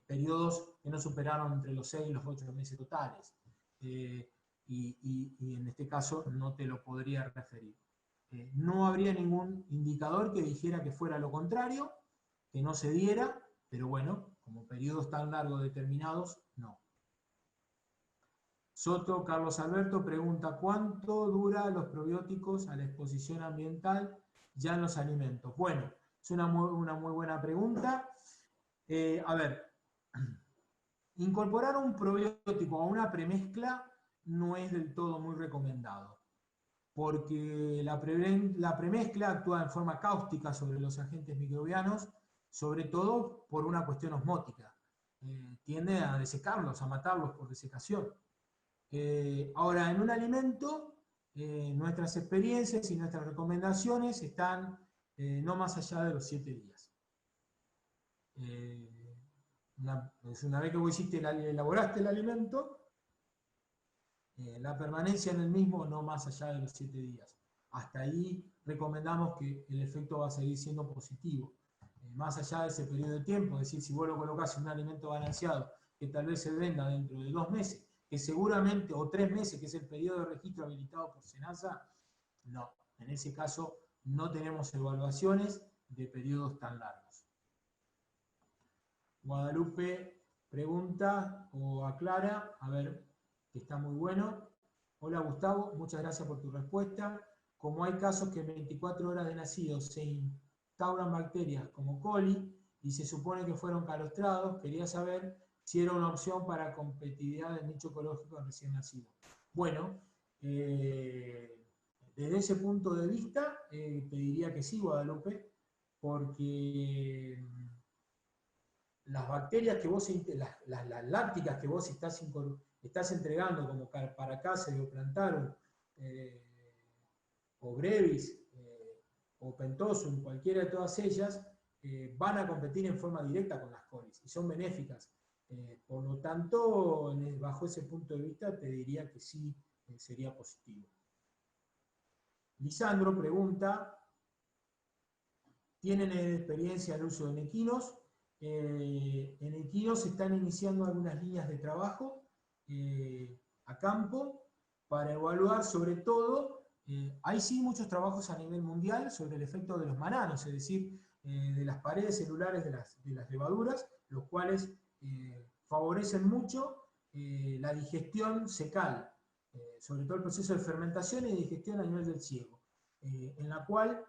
periodos que no superaron entre los 6 y los 8 meses totales. Y en este caso no te lo podría referir. No habría ningún indicador que dijera que fuera lo contrario, que no se diera, pero bueno, como periodos tan largos determinados, no. Soto Carlos Alberto pregunta, ¿cuánto dura los probióticos a la exposición ambiental ya en los alimentos? Bueno, es una muy buena pregunta. A ver, incorporar un probiótico a una premezcla no es del todo muy recomendado, porque la premezcla actúa en forma cáustica sobre los agentes microbianos, sobre todo por una cuestión osmótica. Tiende a desecarlos, a matarlos por desecación. Ahora, en un alimento, nuestras experiencias y nuestras recomendaciones están no más allá de los 7 días. Una vez que vos elaboraste el alimento, la permanencia en el mismo no más allá de los 7 días. Hasta ahí recomendamos que el efecto va a seguir siendo positivo. Más allá de ese periodo de tiempo, es decir, si vos lo colocás en un alimento balanceado que tal vez se venda dentro de 2 meses, que seguramente, o 3 meses, que es el periodo de registro habilitado por SENASA, no. En ese caso no tenemos evaluaciones de periodos tan largos. Guadalupe pregunta o aclara, a ver, que está muy bueno. Hola Gustavo, muchas gracias por tu respuesta. Como hay casos que en 24 horas de nacido se instauran bacterias como coli y se supone que fueron calostrados, quería saber si era una opción para competitividad del nicho ecológico recién nacido. Bueno, desde ese punto de vista, te diría que sí, Guadalupe, porque las bacterias que vos, las lácticas que vos estás entregando, como Paracasea o Plantarum, o Brevis, o Pentosum, cualquiera de todas ellas, van a competir en forma directa con las colis y son benéficas. Por lo tanto, bajo ese punto de vista, te diría que sí sería positivo. Lisandro pregunta, ¿tienen experiencia en el uso de equinos? En equinos se están iniciando algunas líneas de trabajo a campo para evaluar sobre todo, hay sí muchos trabajos a nivel mundial sobre el efecto de los mananos, es decir, de las paredes celulares de las levaduras, los cuales favorecen mucho la digestión secal, sobre todo el proceso de fermentación y digestión a nivel del ciego, en la cual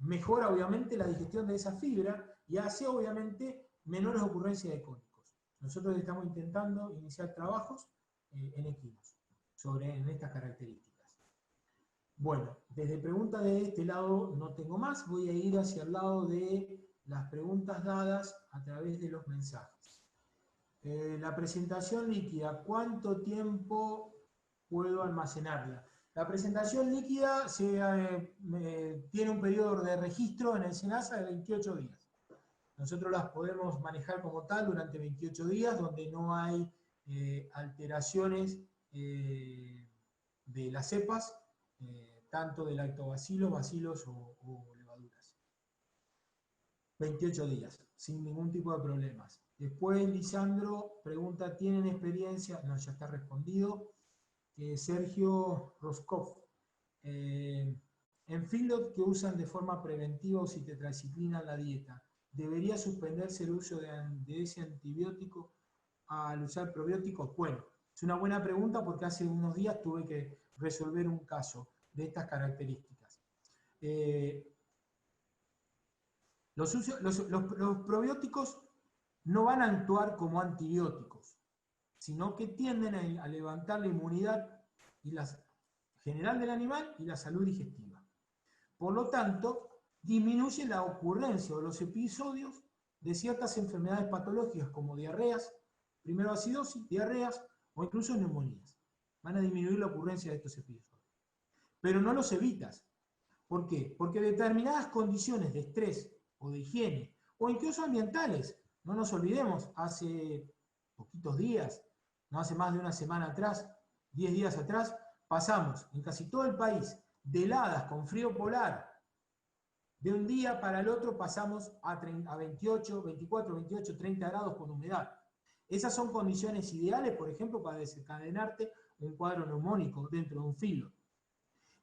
mejora obviamente la digestión de esa fibra y hace obviamente menores ocurrencias de cólicos. Nosotros estamos intentando iniciar trabajos en equinos en estas características. Bueno, desde preguntas de este lado no tengo más, voy a ir hacia el lado de las preguntas dadas a través de los mensajes. La presentación líquida, ¿cuánto tiempo puedo almacenarla? La presentación líquida tiene un periodo de registro en el SENASA de 28 días. Nosotros las podemos manejar como tal durante 28 días, donde no hay alteraciones de las cepas, tanto de lactobacilos, bacilos o levaduras. 28 días, sin ningún tipo de problemas. Después Lisandro pregunta, ¿tienen experiencia? No, ya está respondido. Sergio Roscoff, en feedlot que usan de forma preventiva oxitetraiciclina en la dieta, ¿debería suspenderse el uso de ese antibiótico al usar probióticos? Bueno, es una buena pregunta porque hace unos días tuve que resolver un caso de estas características. Los probióticos no van a actuar como antibióticos, sino que tienden a levantar la inmunidad general del animal y la salud digestiva. Por lo tanto, disminuye la ocurrencia o los episodios de ciertas enfermedades patológicas como diarreas, primero acidosis, diarreas o incluso neumonías. Van a disminuir la ocurrencia de estos episodios. Pero no los evitas. ¿Por qué? Porque determinadas condiciones de estrés o de higiene o incluso ambientales, no nos olvidemos, hace poquitos días, no hace más de una semana atrás, 10 días atrás, pasamos en casi todo el país de heladas con frío polar De un día para el otro pasamos a 28, 24, 28, 30 grados con humedad. Esas son condiciones ideales, por ejemplo, para desencadenarte un cuadro neumónico dentro de un filo.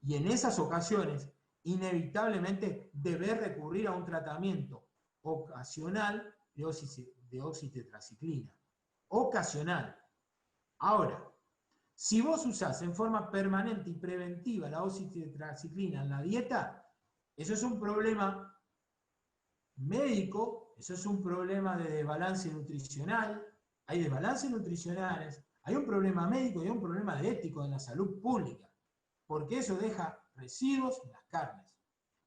Y en esas ocasiones, inevitablemente, debes recurrir a un tratamiento ocasional de oxitetraciclina. Ocasional. Ahora, si vos usás en forma permanente y preventiva la oxitetraciclina en la dieta, eso es un problema médico, eso es un problema de desbalance nutricional, hay desbalances nutricionales, hay un problema médico y hay un problema de ético en la salud pública, porque eso deja residuos en las carnes.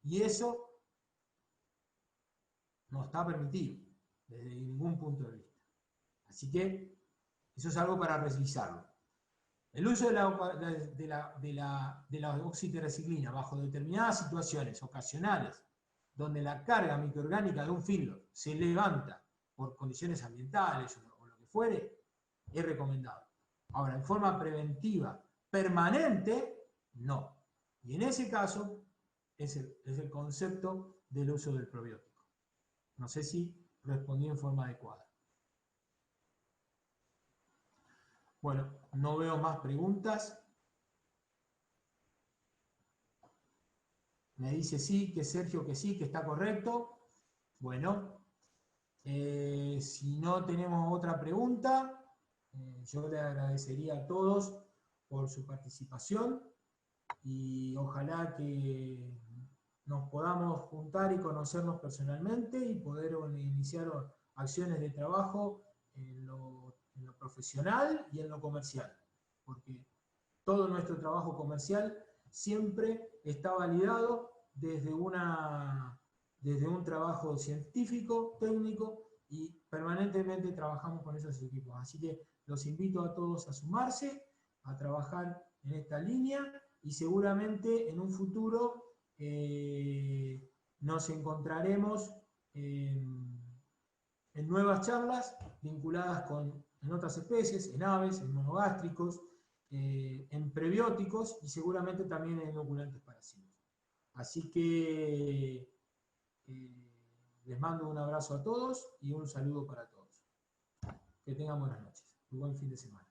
Y eso no está permitido desde ningún punto de vista. Así que eso es algo para revisarlo. El uso de la oxitetraciclina bajo determinadas situaciones ocasionales, donde la carga microorgánica de un filo se levanta por condiciones ambientales o lo que fuere, es recomendado. Ahora, en forma preventiva, permanente, no. Y en ese caso, es el concepto del uso del probiótico. No sé si respondí en forma adecuada. Bueno, no veo más preguntas. Me dice sí, que Sergio que sí, que está correcto. Bueno, si no tenemos otra pregunta, yo le agradecería a todos por su participación y ojalá que nos podamos juntar y conocernos personalmente y poder iniciar acciones de trabajo en lo profesional y en lo comercial, porque todo nuestro trabajo comercial siempre está validado desde un trabajo científico, técnico, y permanentemente trabajamos con esos equipos. Así que los invito a todos a sumarse, a trabajar en esta línea, y seguramente en un futuro nos encontraremos en nuevas charlas vinculadas en otras especies, en aves, en monogástricos, en prebióticos y seguramente también en inoculantes parasitos. Así que les mando un abrazo a todos y un saludo para todos. Que tengan buenas noches. Un buen fin de semana.